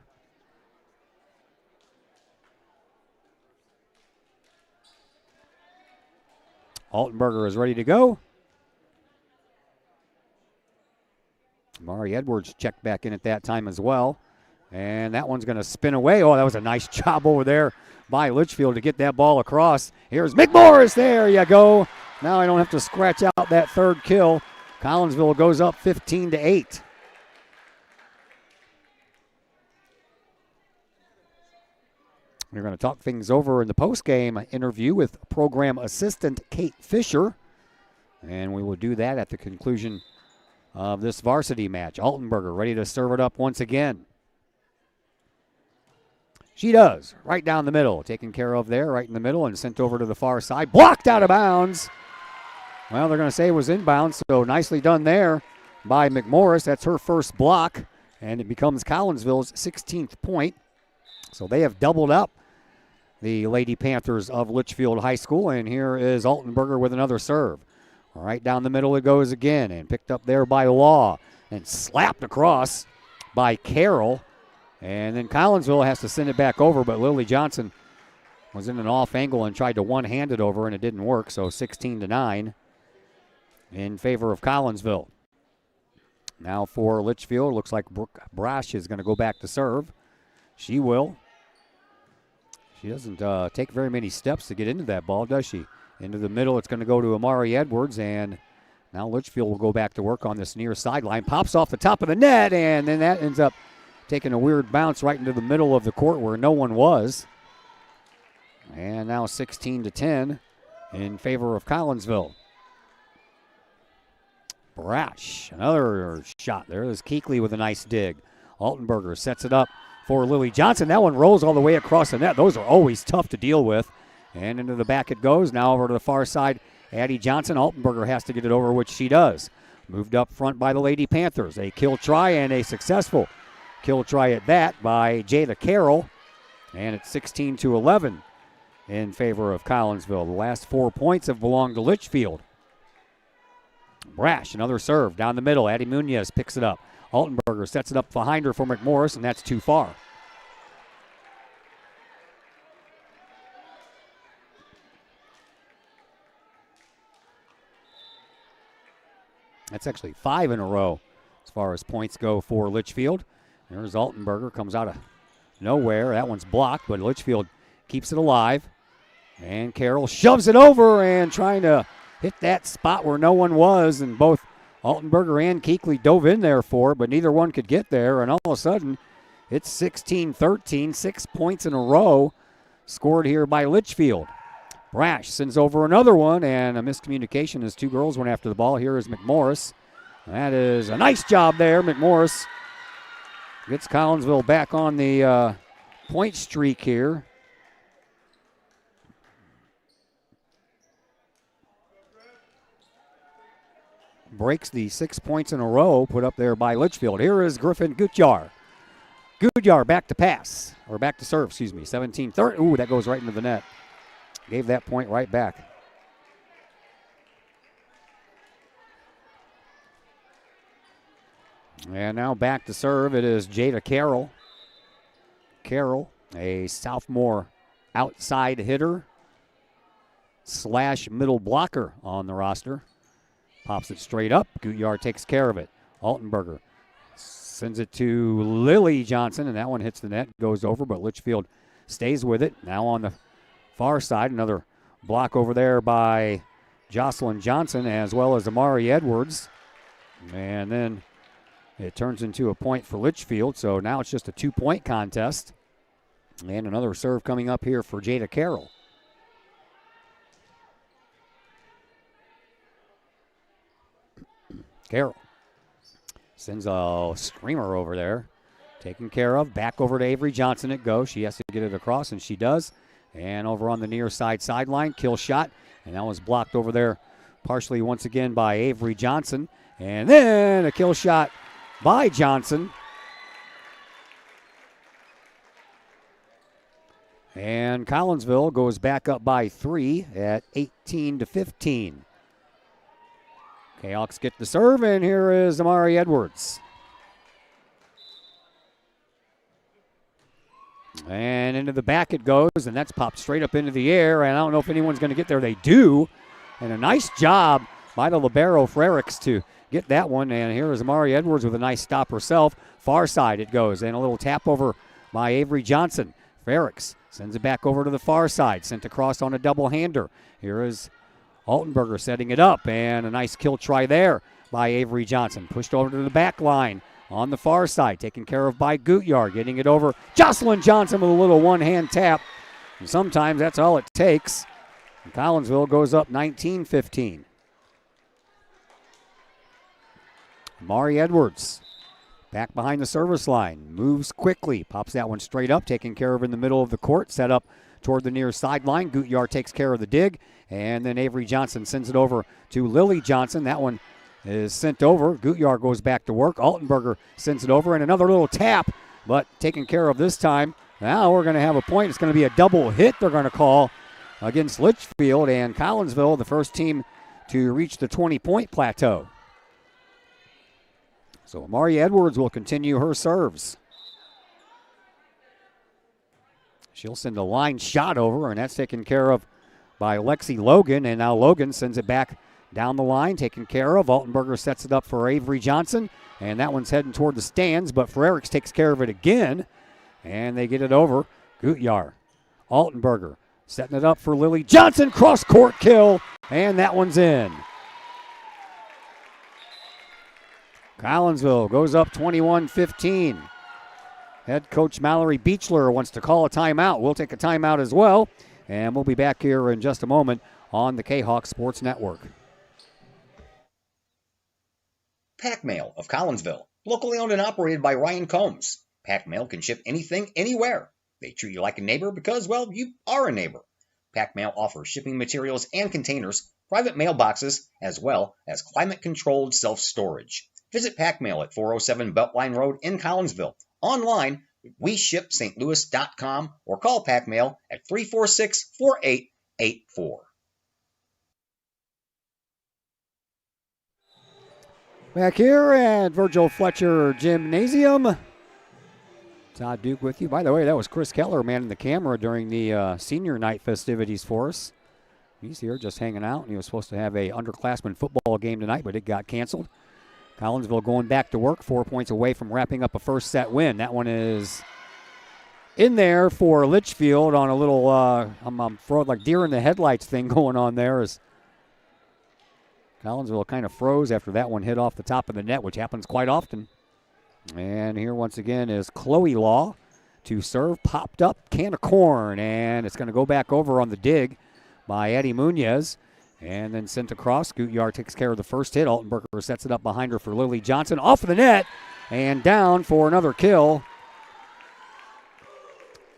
Altenberger is ready to go. Mari Edwards checked back in at that time as well. And that one's going to spin away. Oh, that was a nice job over there by Litchfield to get that ball across. Here's McMorris. There you go. Now I don't have to scratch out that third kill. Collinsville goes up 15-8. We're going to talk things over in the post-game interview with program assistant Kate Fisher. And we will do that at the conclusion of this varsity match. Altenberger ready to serve it up once again. She does. Right down the middle. Taken care of there, right in the middle, and sent over to the far side. Blocked out of bounds. Well, they're going to say it was inbounds, so nicely done there by McMorris. That's her first block, and it becomes Collinsville's 16th point. So they have doubled up the Lady Panthers of Litchfield High School, and here is Altenberger with another serve. Right down the middle it goes again, and picked up there by Law, and slapped across by Carroll. And then Collinsville has to send it back over, but Lily Johnson was in an off angle and tried to one-hand it over, and it didn't work, so 16-9 in favor of Collinsville. Now for Litchfield, looks like Brooke Brash is going to go back to serve. She will. She doesn't take very many steps to get into that ball, does she? Into the middle, it's going to go to Amari Edwards, and now Litchfield will go back to work on this near sideline. Pops off the top of the net, and then that ends up taking a weird bounce right into the middle of the court where no one was. And now 16-10 in favor of Collinsville. Brash, another shot there. There's Keekley with a nice dig. Altenberger sets it up for Lily Johnson. That one rolls all the way across the net. Those are always tough to deal with. And into the back it goes. Now over to the far side, Addie Johnson. Altenberger has to get it over, which she does. Moved up front by the Lady Panthers. A kill try and a successful kill try at that by Jada Carroll. And it's 16-11 in favor of Collinsville. The last 4 points have belonged to Litchfield. Brash, another serve down the middle. Addie Munoz picks it up. Altenberger sets it up behind her for McMorris, and that's too far. That's actually 5 in a row as far as points go for Litchfield. There's Altenberger, comes out of nowhere. That one's blocked, but Litchfield keeps it alive. And Carroll shoves it over and trying to hit that spot where no one was, and both Altenberger and Keekley dove in there for it, but neither one could get there, and all of a sudden it's 16-13, 6 points in a row scored here by Litchfield. Brash sends over another one, and a miscommunication as 2 girls went after the ball. Here is McMorris. That is a nice job there. McMorris gets Collinsville back on the point streak here. Breaks the 6 points in a row put up there by Litchfield. Here is Griffin Gutjahr. Gutjahr back to pass, or back to serve, 17-30. Ooh, that goes right into the net. Gave that point right back. And now back to serve. It is Jada Carroll. Carroll, a sophomore outside hitter / middle blocker on the roster. Pops it straight up. Gutjahr takes care of it. Altenberger sends it to Lily Johnson, and that one hits the net, goes over, but Litchfield stays with it. Now on the far side, another block over there by Jocelyn Johnson, as well as Amari Edwards. And then it turns into a point for Litchfield, so now it's just a 2-point contest. And another serve coming up here for Jada Carroll. Carroll sends a screamer over there. Taken care of. Back over to Avery Johnson it goes. She has to get it across, and she does. And over on the near side sideline, kill shot. And that was blocked over there partially once again by Avery Johnson. And then a kill shot by Johnson. And Collinsville goes back up by 3 at 18-15. Kahawks get the serve, and here is Amari Edwards. And into the back it goes, and that's popped straight up into the air, and I don't know if anyone's going to get there. They do. And a nice job by the libero Frericks to get that one, and here is Amari Edwards with a nice stop herself. Far side it goes, and a little tap over by Avery Johnson. Frericks sends it back over to the far side, sent across on a double-hander. Here is Altenberger setting it up, and a nice kill try there by Avery Johnson. Pushed over to the back line on the far side, taken care of by Gutjahr, getting it over. Jocelyn Johnson with a little one-hand tap. And sometimes that's all it takes. And Collinsville goes up 19-15. Amari Edwards back behind the service line, moves quickly, pops that one straight up, taken care of in the middle of the court, set up toward the near sideline. Gutjahr takes care of the dig, and then Avery Johnson sends it over to Lily Johnson. That one is sent over. Gutjahr goes back to work. Altenberger sends it over, and another little tap, but taken care of this time. Now we're going to have a point. It's going to be a double hit they're going to call against Litchfield, and Collinsville, the first team to reach the 20-point plateau. So Amari Edwards will continue her serves. She'll send a line shot over, and that's taken care of by Lexi Logan. And now Logan sends it back down the line, taken care of. Altenberger sets it up for Avery Johnson, and that one's heading toward the stands, but Frericks takes care of it again, and they get it over. Gutjahr, Altenberger setting it up for Lily Johnson, cross-court kill, and that one's in. Collinsville goes up 21-15. Head coach Mallory Beechler wants to call a timeout. We'll take a timeout as well, and we'll be back here in just a moment on the Kahok Sports Network. Pack Mail of Collinsville, locally owned and operated by Ryan Combs. Pack Mail can ship anything, anywhere. They treat you like a neighbor because, well, you are a neighbor. Pack Mail offers shipping materials and containers, private mailboxes, as well as climate-controlled self-storage. Visit Pack Mail at 407 Beltline Road in Collinsville. Online, WeShipSt.Louis.com or call Pack Mail at 346-4884. Back here at Virgil Fletcher Gymnasium. Todd Duke with you. By the way, that was Chris Keller manning the camera during the senior night festivities for us. He's here just hanging out, and he was supposed to have a underclassmen football game tonight, but it got canceled. Collinsville going back to work, 4 points away from wrapping up a first set win. That one is in there for Litchfield on a little, I'm throwing like deer in the headlights thing going on there as Collinsville kind of froze after that one hit off the top of the net, which happens quite often. And here once again is Chloe Law to serve, popped up, can of corn, and it's going to go back over on the dig by Eddie Munoz, and then sent across. Gutyar takes care of the first hit. Altenberger sets it up behind her for Lily Johnson. Off of the net, and down for another kill.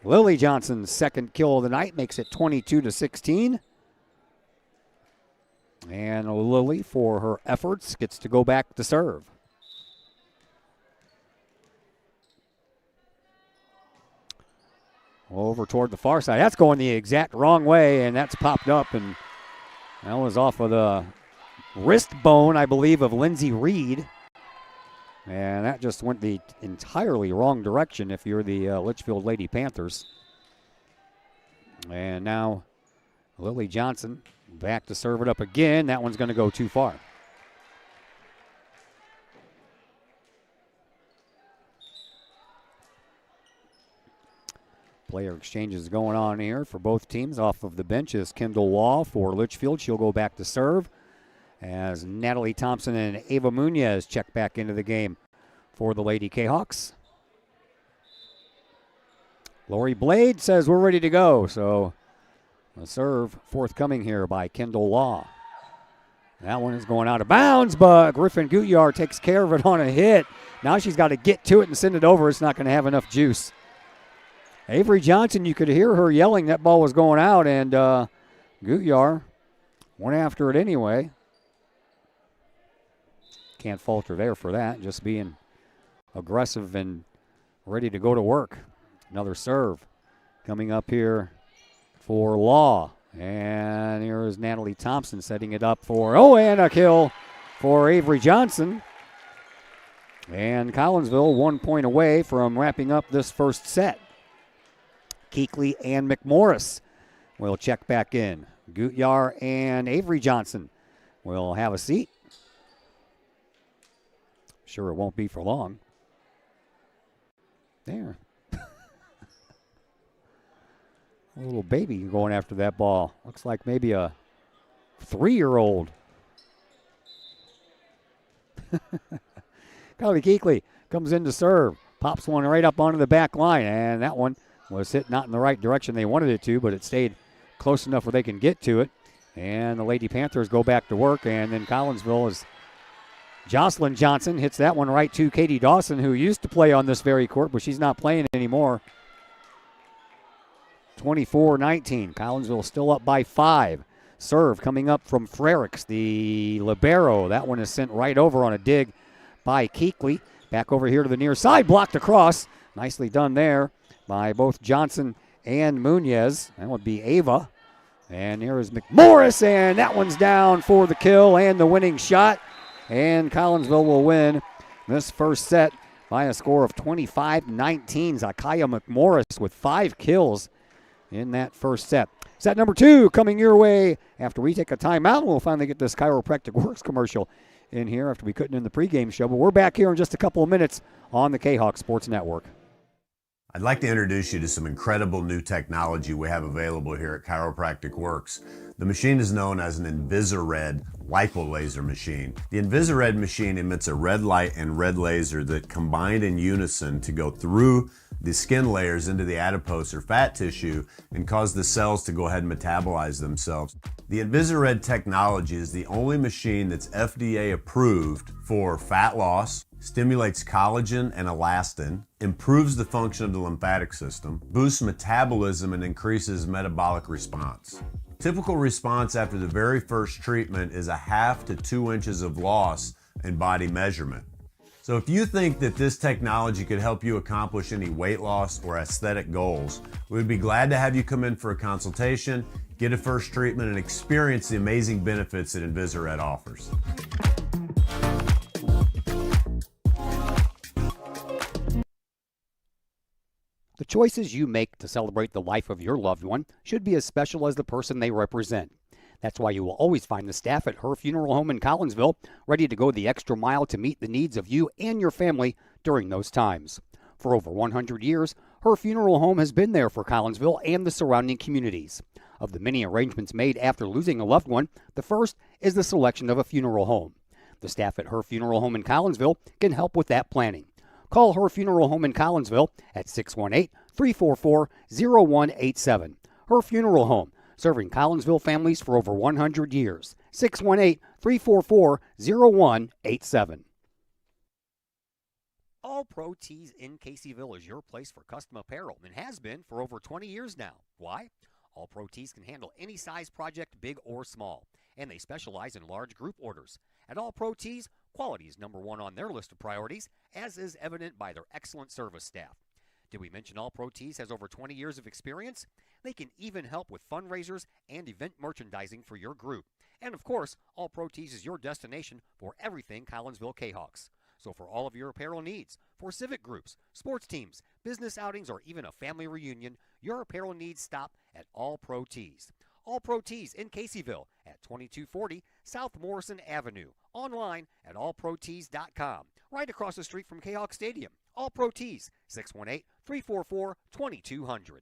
Lily Johnson's second kill of the night makes it 22-16. And Lily, for her efforts, gets to go back to serve. Over toward the far side. That's going the exact wrong way, and that's popped up, and that was off of the wrist bone, I believe, of Lindsey Reed. And that just went the entirely wrong direction if you're the Litchfield Lady Panthers. And now Lily Johnson back to serve it up again. That one's going to go too far. Player exchanges going on here for both teams. Off of the bench is Kendall Wall for Litchfield. She'll go back to serve as Natalie Thompson and Ava Munoz check back into the game for the Lady Kahawks. Lori Blade says we're ready to go. So a serve forthcoming here by Kendall Law. That one is going out of bounds, but Griffin Gutyar takes care of it on a hit. Now she's got to get to it and send it over. It's not going to have enough juice. Avery Johnson, you could hear her yelling that ball was going out, and Gutyar went after it anyway. Can't fault her there for that, just being aggressive and ready to go to work. Another serve coming up here for Law. And here is Natalie Thompson setting it up for, and a kill for Avery Johnson. And Collinsville 1 point away from wrapping up this first set. Keekley and McMorris will check back in. Gutyar and Avery Johnson will have a seat. Sure it won't be for long. There. A little baby going after that ball. Looks like maybe a 3-year-old. Kylie Keekley comes in to serve. Pops one right up onto the back line, and that one was hit not in the right direction they wanted it to, but it stayed close enough where they can get to it. And the Lady Panthers go back to work, and then Collinsville is Jocelyn Johnson hits that one right to Katie Dawson, who used to play on this very court, but she's not playing anymore. 24-19. Collinsville still up by 5. Serve coming up from Frericks, the libero. That one is sent right over on a dig by Keekley. Back over here to the near side, blocked across. Nicely done there by both Johnson and Munoz. That would be Ava. And here is McMorris, and that one's down for the kill and the winning shot. And Collinsville will win this first set by a score of 25-19. Zakaya McMorris with 5 kills in that first set. Set number 2 coming your way after we take a timeout. We'll finally get this Chiropractic Works commercial in here after we couldn't in the pregame show. But we're back here in just a couple of minutes on the Kahok Sports Network. I'd like to introduce you to some incredible new technology we have available here at Chiropractic Works. The machine is known as an Invisired lipolaser machine. The Invisired machine emits a red light and red laser that combine in unison to go through the skin layers into the adipose or fat tissue and cause the cells to go ahead and metabolize themselves. The Invisired technology is the only machine that's FDA approved for fat loss, stimulates collagen and elastin, improves the function of the lymphatic system, boosts metabolism, and increases metabolic response. Typical response after the very first treatment is 1/2 to 2 inches of loss in body measurement. So if you think that this technology could help you accomplish any weight loss or aesthetic goals, we'd be glad to have you come in for a consultation, get a first treatment, and experience the amazing benefits that Invisired offers. The choices you make to celebrate the life of your loved one should be as special as the person they represent. That's why you will always find the staff at Her Funeral Home in Collinsville ready to go the extra mile to meet the needs of you and your family during those times. For over 100 years, Her Funeral Home has been there for Collinsville and the surrounding communities. Of the many arrangements made after losing a loved one, the first is the selection of a funeral home. The staff at Her Funeral Home in Collinsville can help with that planning. Call Her Funeral Home in Collinsville at 618-344-0187. Her Funeral Home, serving Collinsville families for over 100 years. 618-344-0187. All Pro Tees in Caseyville is your place for custom apparel and has been for over 20 years now. Why? All Pro Tees can handle any size project, big or small, and they specialize in large group orders. At All Pro Tees, quality is number one on their list of priorities, as is evident by their excellent service staff. Did we mention All Pro Tees has over 20 years of experience? They can even help with fundraisers and event merchandising for your group. And of course, All Pro Tees is your destination for everything Collinsville Kahawks. So for all of your apparel needs, for civic groups, sports teams, business outings, or even a family reunion, your apparel needs stop at All Pro Tees. All Pro Tees in Caseyville at 2240 South Morrison Avenue. Online at allprotees.com. Right across the street from Kahok Stadium. All Pro Tees, 618-344-2200.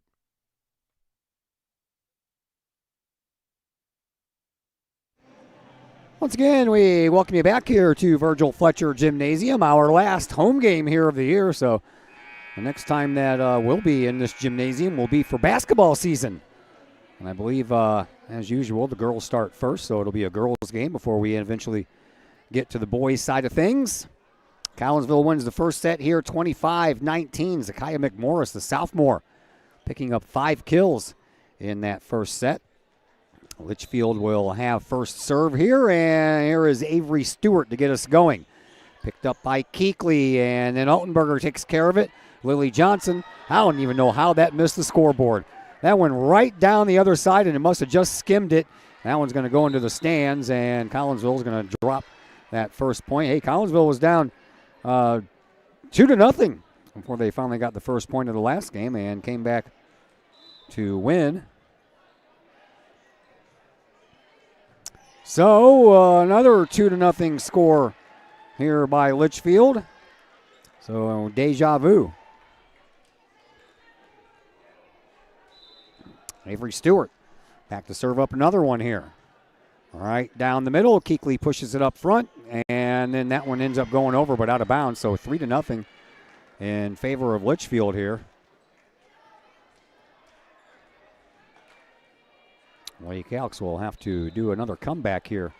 Once again, we welcome you back here to Virgil Fletcher Gymnasium, our last home game here of the year. So the next time that we'll be in this gymnasium will be for basketball season. And I believe, as usual, the girls start first, so it'll be a girls game before we eventually get to the boys' side of things. Collinsville wins the first set here, 25-19. Zakiah McMorris, the sophomore, picking up 5 kills in that first set. Litchfield will have first serve here, and here is Avery Stewart to get us going. Picked up by Keekley, and then Altenberger takes care of it. Lily Johnson, I don't even know how that missed the scoreboard. That went right down the other side, and it must have just skimmed it. That one's going to go into the stands, and Collinsville is going to drop that first point. Hey, Collinsville was down 2-0 before they finally got the first point of the last game and came back to win. So another 2-0 score here by Litchfield. So deja vu. Avery Stewart back to serve up another one here. All right, down the middle, Keekley pushes it up front, and then that one ends up going over but out of bounds. So 3-0 in favor of Litchfield here. Lady Calcs will have to do another comeback here.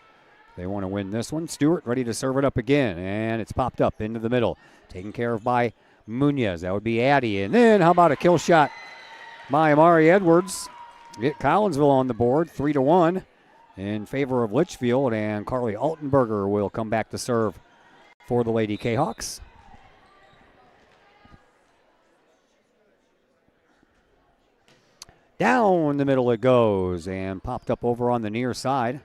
They want to win this one. Stewart ready to serve it up again, and it's popped up into the middle. Taken care of by Munoz. That would be Addy. And then how about a kill shot by Amari Edwards? Get Collinsville on the board, 3-1 in favor of Litchfield, and Carly Altenberger will come back to serve for the Lady Kahawks. Down the middle it goes, and popped up over on the near side.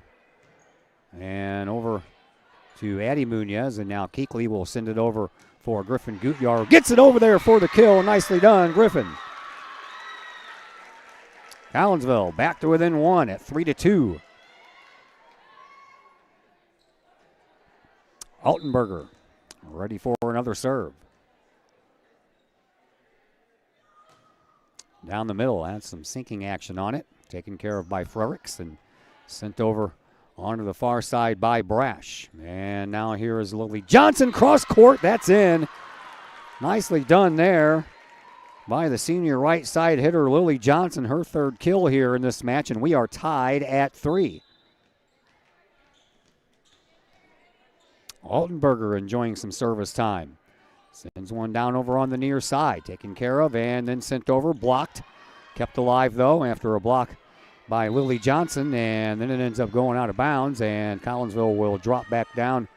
And over to Addie Munoz, and now Keekley will send it over for Griffin Gutyar. Gets it over there for the kill. Nicely done, Griffin. Collinsville back to within 1 at 3-2. Altenberger ready for another serve. Down the middle, had some sinking action on it. Taken care of by Frericks and sent over onto the far side by Brash. And now here is Lily Johnson, cross court, that's in. Nicely done there by the senior right side hitter Lily Johnson, her third kill here in this match, and we are tied at 3. Altenberger enjoying some service time. Sends one down over on the near side, taken care of, and then sent over, blocked. Kept alive, though, after a block by Lily Johnson, and then it ends up going out of bounds, and Collinsville will drop back down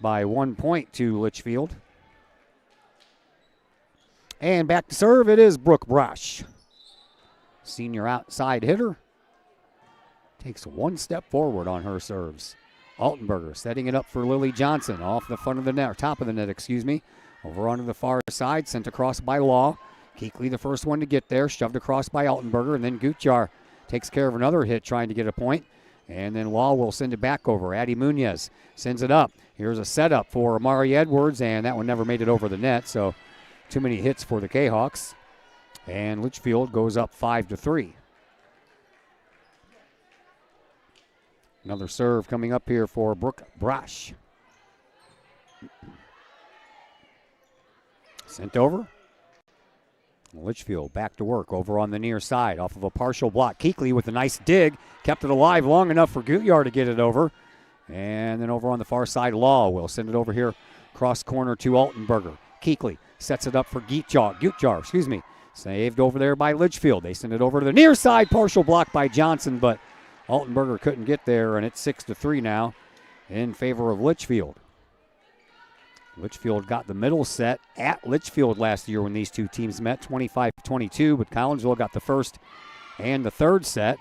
by 1 point to Litchfield. And back to serve, it is Brooke Brash. Senior outside hitter. Takes one step forward on her serves. Altenberger setting it up for Lily Johnson off the front of the net, or top of the net, excuse me. Over onto the far side, sent across by Law. Keekley the first one to get there, shoved across by Altenberger, and then Gutyar takes care of another hit trying to get a point. And then Law will send it back over. Addie Munoz sends it up. Here's a setup for Amari Edwards, and that one never made it over the net, so too many hits for the Kahawks. And Litchfield goes up 5-3. Another serve coming up here for Brooke Brash. Sent over. Litchfield back to work over on the near side off of a partial block. Keekley with a nice dig. Kept it alive long enough for Gutyar to get it over. And then over on the far side, Law will send it over here cross corner to Altenberger. Keekley sets it up for Gutyar, saved over there by Litchfield. They send it over to the near side. Partial block by Johnson, but Altenberger couldn't get there, and it's 6-3 now in favor of Litchfield. Litchfield got the middle set at Litchfield last year when these two teams met, 25-22, but Collinsville got the first and the third set.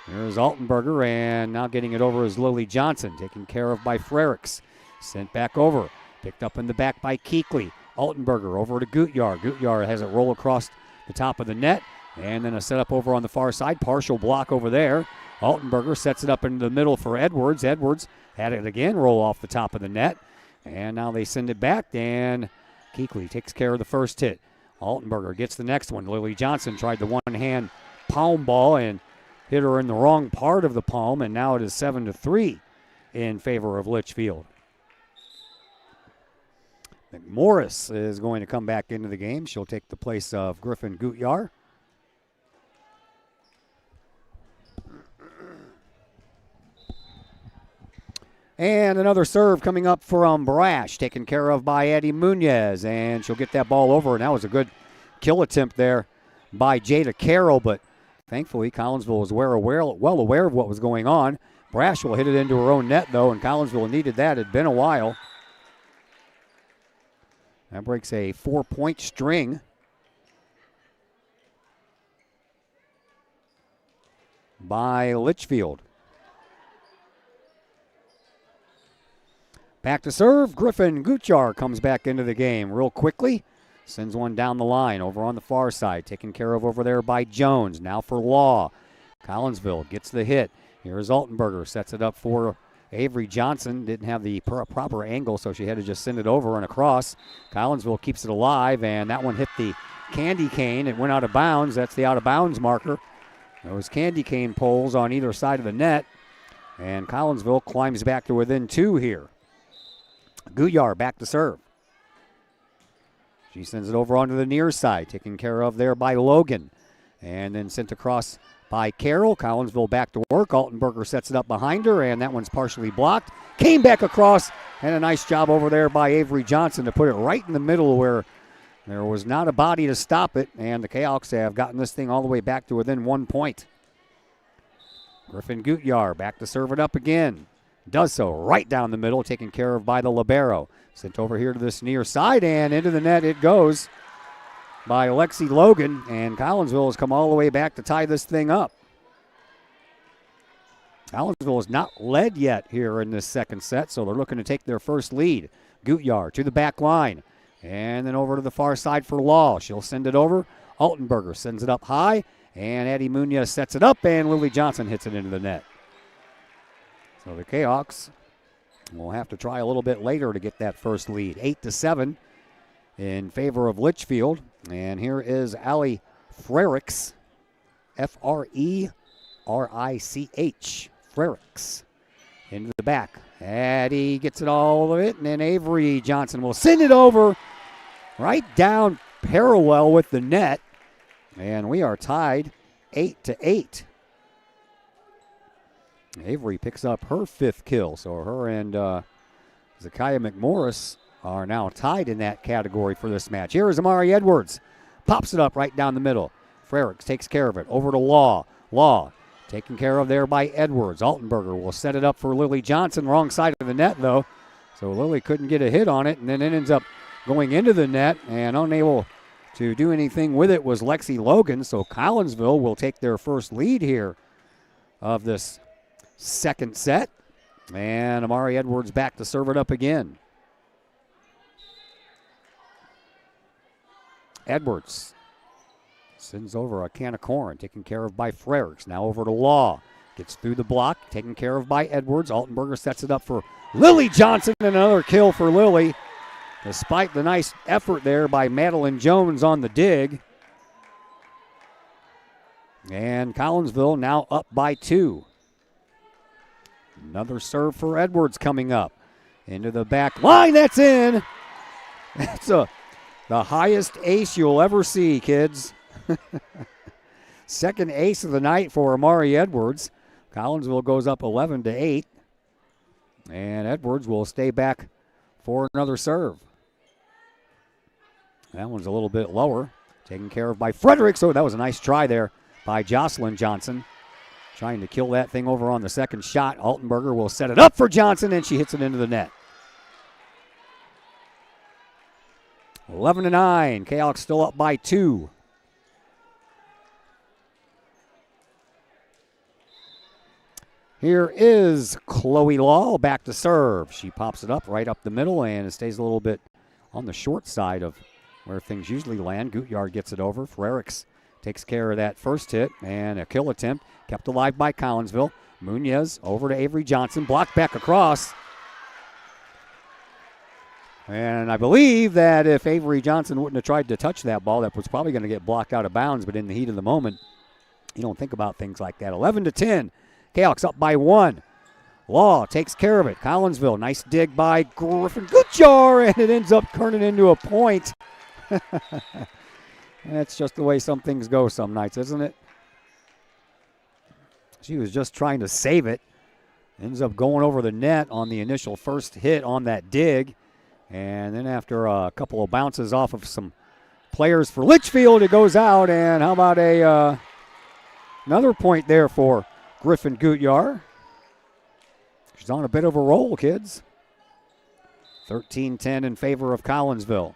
Here's Altenberger, and now getting it over is Lily Johnson, taken care of by Frericks. Sent back over, picked up in the back by Keekley. Altenberger over to Gutyar. Gutyar has it roll across the top of the net, and then a setup over on the far side. Partial block over there. Altenberger sets it up into the middle for Edwards. Edwards had it again roll off the top of the net. And now they send it back, and Keekley takes care of the first hit. Altenberger gets the next one. Lily Johnson tried the one-hand palm ball and hit her in the wrong part of the palm, and now it is 7-3 in favor of Litchfield. McMorris is going to come back into the game. She'll take the place of Griffin Gutyar. And another serve coming up from Brash, taken care of by Addie Munoz, and she'll get that ball over. And that was a good kill attempt there by Jada Carroll, but thankfully Collinsville was well aware of what was going on. Brash will hit it into her own net, though, and Collinsville needed that. It had been a while. That breaks a 4-point string. By Litchfield. Back to serve. Griffin Gutyar comes back into the game real quickly. Sends one down the line over on the far side. Taken care of over there by Jones. Now for Law. Collinsville gets the hit. Here's Altenberger. Sets it up for Avery Johnson. Didn't have the proper angle, so she had to just send it over and across. Collinsville keeps it alive, and that one hit the candy cane. It went out of bounds. That's the out of bounds marker. Those candy cane poles on either side of the net. And Collinsville climbs back to within 2 here. Gutyar back to serve. She sends it over onto the near side, taken care of there by Logan. And then sent across by Carroll. Collinsville back to work. Altenberger sets it up behind her, and that one's partially blocked. Came back across, and a nice job over there by Avery Johnson to put it right in the middle where there was not a body to stop it, and the Kahawks have gotten this thing all the way back to within 1 point. Griffin Gutyar back to serve it up again. Does so right down the middle, taken care of by the libero. Sent over here to this near side, and into the net it goes by Lexi Logan, and Collinsville has come all the way back to tie this thing up. Collinsville is not led yet here in this second set, so they're looking to take their first lead. Gutyar to the back line, and then over to the far side for Law. She'll send it over. Altenberger sends it up high, and Addie Munoz sets it up, and Lily Johnson hits it into the net. So the Kahawks will have to try a little bit later to get that first lead. 8-7 in favor of Litchfield. And here is Allie Frericks, F-R-E-R-I-C-H, Frericks, into the back. Addie gets it all of it, and then Avery Johnson will send it over right down parallel with the net. And we are tied 8-8. Avery picks up her 5th kill, so her and Zakiah McMorris are now tied in that category for this match. Here is Amari Edwards. Pops it up right down the middle. Frericks takes care of it. Over to Law. Law taken care of there by Edwards. Altenberger will set it up for Lily Johnson. Wrong side of the net, though. So Lily couldn't get a hit on it, and then it ends up going into the net, and unable to do anything with it was Lexi Logan. So Collinsville will take their first lead here of this second set. And Amari Edwards back to serve it up again. Edwards sends over a can of corn, taken care of by Frericks. Now over to Law. Gets through the block, taken care of by Edwards. Altenberger sets it up for Lily Johnson, and another kill for Lily, despite the nice effort there by Madeline Jones on the dig. And Collinsville now up by 2. Another serve for Edwards coming up. Into the back line, that's in. That's the highest ace you'll ever see, kids. Second ace of the night for Amari Edwards. Collinsville goes up 11-8. And Edwards will stay back for another serve. That one's a little bit lower. Taken care of by Frederick. So that was a nice try there by Jocelyn Johnson. Trying to kill that thing over on the second shot. Altenberger will set it up for Johnson, and she hits it into the net. 11-9. Kahok still up by 2. Here is Chloe Law back to serve. She pops it up right up the middle, and it stays a little bit on the short side of where things usually land. Gutyard gets it over. Frericks takes care of that first hit, and a kill attempt kept alive by Collinsville. Munoz over to Avery Johnson, blocked back across. And I believe that if Avery Johnson wouldn't have tried to touch that ball, that was probably going to get blocked out of bounds, but in the heat of the moment, you don't think about things like that. 11-10. Kahok's up by 1. Law takes care of it. Collinsville, nice dig by Griffin Gutjar, and it ends up turning into a point. That's just the way some things go some nights, isn't it? She was just trying to save it. Ends up going over the net on the initial first hit on that dig. And then after a couple of bounces off of some players for Litchfield, it goes out. And how about another point there for Griffin Gutyar. She's on a bit of a roll, kids. 13-10 in favor of Collinsville.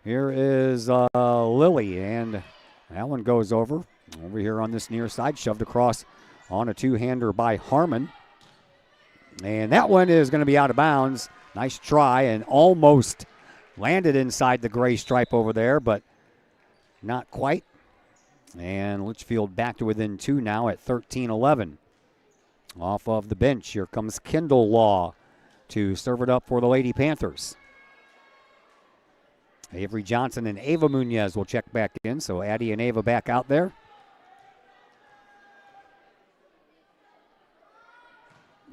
Here is Lily, and that one goes over here on this near side, shoved across on a two-hander by Harmon. And that one is going to be out of bounds. Nice try, and almost landed inside the gray stripe over there, but not quite. And Litchfield back to within 2 now at 13-11. Off of the bench, here comes Kendall Law to serve it up for the Lady Panthers. Avery Johnson and Ava Munoz will check back in, so Addie and Ava back out there.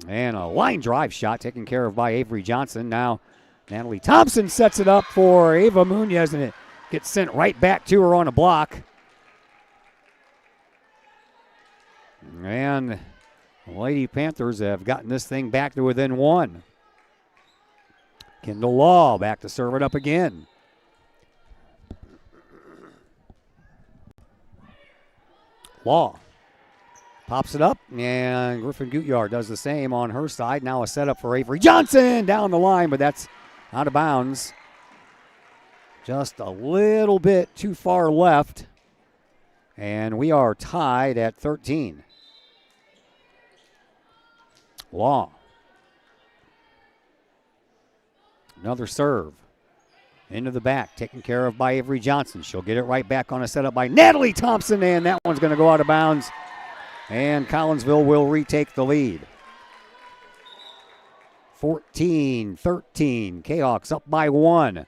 And a line drive shot taken care of by Avery Johnson. Now Natalie Thompson sets it up for Ava Munoz, and it gets sent right back to her on a block. And the Lady Panthers have gotten this thing back to within 1. Kendall Law back to serve it up again. Law pops it up, and Griffin Gutyard does the same on her side. Now a setup for Avery Johnson down the line, but that's out of bounds. Just a little bit too far left, and we are tied at 13. Law. Another serve. Into the back, taken care of by Avery Johnson. She'll get it right back on a setup by Natalie Thompson, and that one's going to go out of bounds. And Collinsville will retake the lead. 14-13. Kahawks up by 1.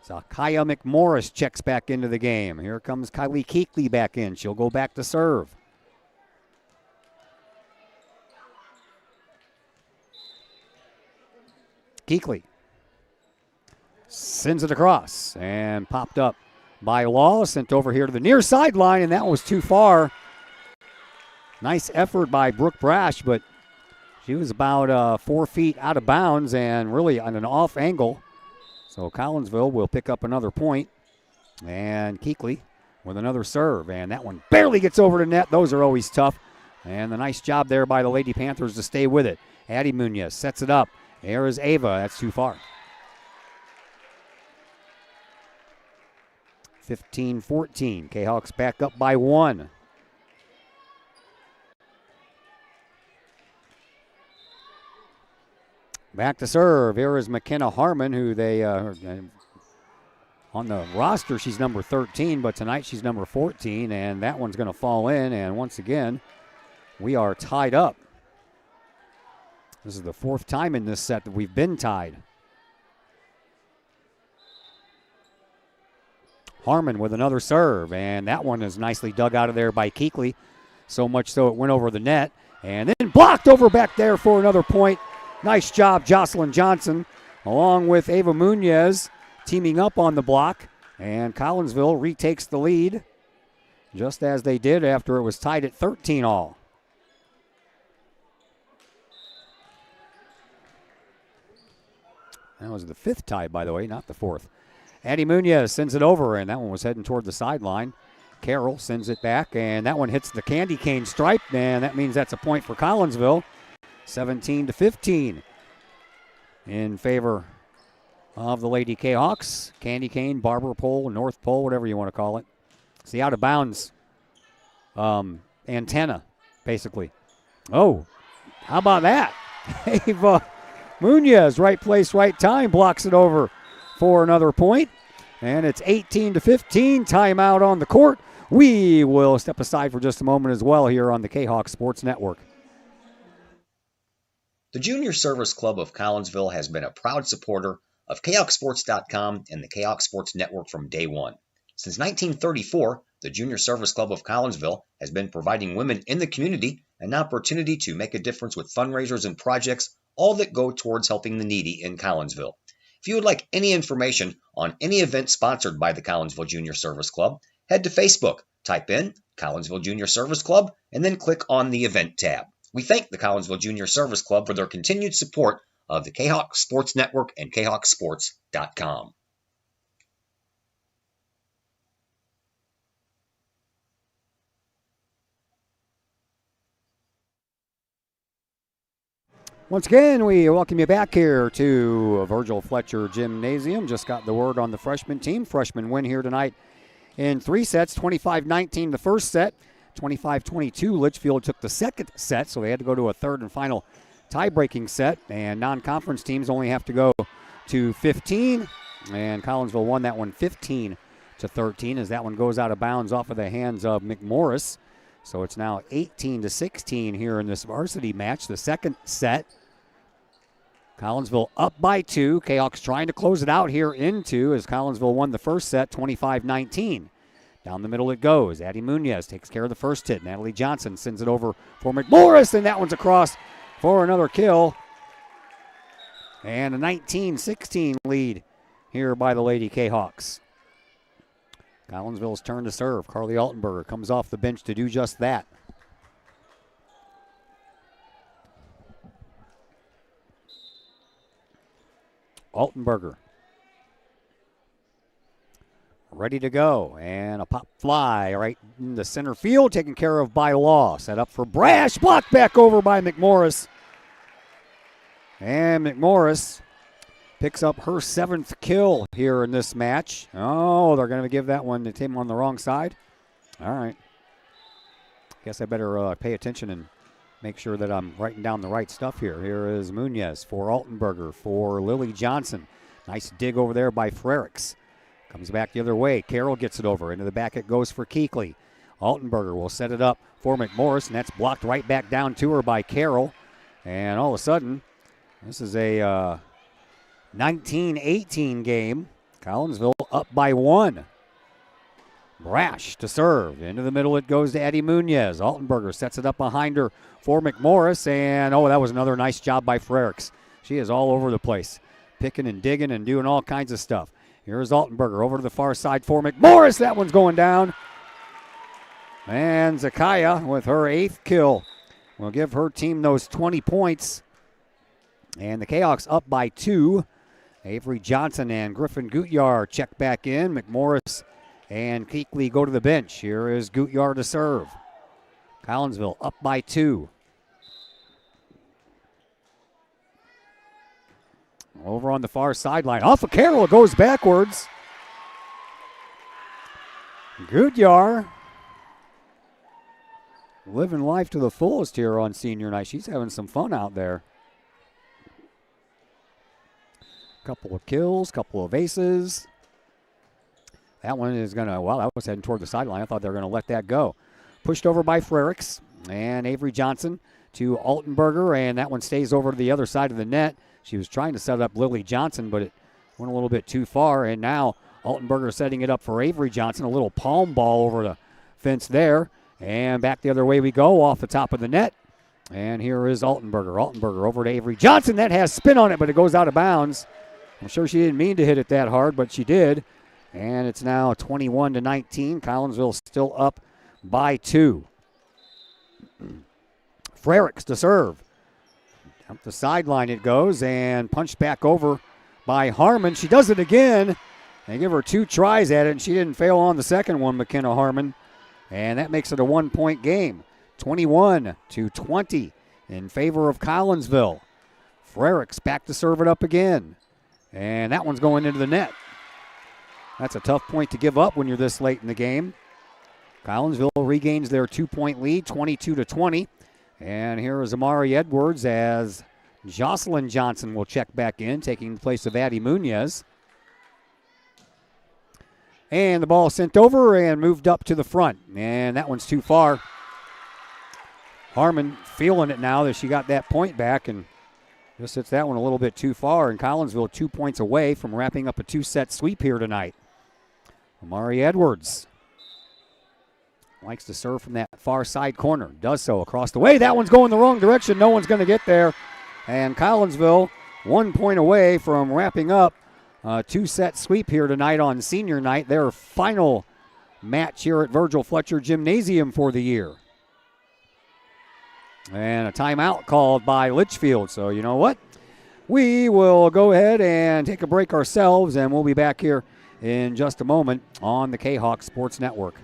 So Kaya McMorris checks back into the game. Here comes Kylie Keekley back in. She'll go back to serve. Keekley sends it across and popped up by Law. Sent over here to the near sideline, and that was too far. Nice effort by Brooke Brash, but she was about 4 feet out of bounds and really on an off angle. So Collinsville will pick up another point. And Keekley with another serve, and that one barely gets over the net. Those are always tough. And the nice job there by the Lady Panthers to stay with it. Addie Munoz sets it up. There is Ava. That's too far. 15-14. Kahawks back up by 1. Back to serve. Here is McKenna Harmon, who they on the roster, she's number 13, but tonight she's number 14, and that one's going to fall in. And once again, we are tied up. This is the fourth time in this set that we've been tied. Harmon with another serve, and that one is nicely dug out of there by Keekly. So much so it went over the net, and then blocked over back there for another point. Nice job, Jocelyn Johnson, along with Ava Munez, teaming up on the block, and Collinsville retakes the lead, just as they did after it was tied at 13 all. That was the fifth tie, by the way, not the fourth. Addie Munez sends it over, and that one was heading toward the sideline. Carroll sends it back, and that one hits the candy cane stripe, and that means that's a point for Collinsville. 17-15 in favor of the Lady Kahawks. Candy cane, barber pole, north pole, whatever you want to call it. It's the out of bounds antenna, basically. Oh, how about that? Ava Munez, right place, right time, blocks it over for another point. And it's 18-15, timeout on the court. We will step aside for just a moment as well here on the Kahawk Sports Network. The Junior Service Club of Collinsville has been a proud supporter of KahawkSports.com and the Kahawk Sports Network from day one. Since 1934, the Junior Service Club of Collinsville has been providing women in the community an opportunity to make a difference with fundraisers and projects, all that go towards helping the needy in Collinsville. If you would like any information on any event sponsored by the Collinsville Junior Service Club, head to Facebook, type in Collinsville Junior Service Club, and then click on the event tab. We thank the Collinsville Junior Service Club for their continued support of the Kahawk Sports Network and KahawkSports.com. Once again, we welcome you back here to Virgil Fletcher Gymnasium. Just got the word on the freshman team. Freshmen win here tonight in 3 sets, 25-19 the first set, 25-22. Litchfield took the second set, so they had to go to a third and final tie-breaking set, and non-conference teams only have to go to 15, and Collinsville won that one 15-13 as that one goes out of bounds off of the hands of McMorris. So it's now 18-16 here in this varsity match, the second set. Collinsville up by 2. Kahawks trying to close it out here in 2 as Collinsville won the first set 25-19. Down the middle it goes. Addie Munez takes care of the first hit. Natalie Johnson sends it over for McMorris, and that one's across for another kill. And a 19-16 lead here by the Lady Kahawks. Collinsville's turn to serve. Carly Altenberger comes off the bench to do just that. Altenberger ready to go, and a pop fly right in the center field, taken care of by Law. Set up for Brash, blocked back over by McMorris. And McMorris picks up her 7th kill here in this match. Oh, they're going to give that one to Tim on the wrong side. All right. Guess I better pay attention and make sure that I'm writing down the right stuff here. Here is Munez for Altenberger for Lily Johnson. Nice dig over there by Frericks. Comes back the other way. Carroll gets it over. Into the back it goes for Keekly. Altenberger will set it up for McMorris, and that's blocked right back down to her by Carroll. And all of a sudden, this is a 19-18 game. Collinsville up by 1. Brash to serve. Into the middle it goes to Addie Munez. Altenberger sets it up behind her for McMorris. And, oh, that was another nice job by Frericks. She is all over the place, picking and digging and doing all kinds of stuff. Here's Altenberger over to the far side for McMorris. That one's going down. And Zakaya with her 8th kill will give her team those 20 points. And the Kahawks up by 2. Avery Johnson and Griffin Gutyar check back in. McMorris and Keekly go to the bench. Here is Gutyar to serve. Collinsville up by 2. Over on the far sideline. Off of Carroll, it goes backwards. Gutyar living life to the fullest here on senior night. She's having some fun out there. Couple of kills, couple of aces. That one is going to, well, that was heading toward the sideline. I thought they were going to let that go. Pushed over by Frericks. And Avery Johnson to Altenberger, and that one stays over to the other side of the net. She was trying to set up Lily Johnson, but it went a little bit too far, and now Altenberger setting it up for Avery Johnson. A little palm ball over the fence there, and back the other way we go off the top of the net. And here is Altenberger. Altenberger over to Avery Johnson. That has spin on it, but it goes out of bounds. I'm sure she didn't mean to hit it that hard, but she did. And it's now 21-19. Collinsville still up by 2. Frericks to serve. Up the sideline it goes, and punched back over by Harmon. She does it again. They give her 2 tries at it, and she didn't fail on the second one, McKenna Harmon. And that makes it a 1-point game. 21-20 in favor of Collinsville. Frericks back to serve it up again. And that one's going into the net. That's a tough point to give up when you're this late in the game. Collinsville regains their 2-point lead, 22-20. And here is Amari Edwards as Jocelyn Johnson will check back in, taking the place of Addie Munoz. And the ball sent over and moved up to the front. And that one's too far. Harmon feeling it now that she got that point back and just hits that one a little bit too far. And Collinsville 2 points away from wrapping up a 2-set sweep here tonight. Amari Edwards likes to serve from that far side corner. Does so across the way. That one's going the wrong direction. No one's going to get there. And Collinsville 1 point away from wrapping up a 2-set sweep here tonight on senior night. Their final match here at Virgil Fletcher Gymnasium for the year. And a timeout called by Litchfield. So you know what? We will go ahead and take a break ourselves, and we'll be back here in just a moment on the Kahok Sports Network.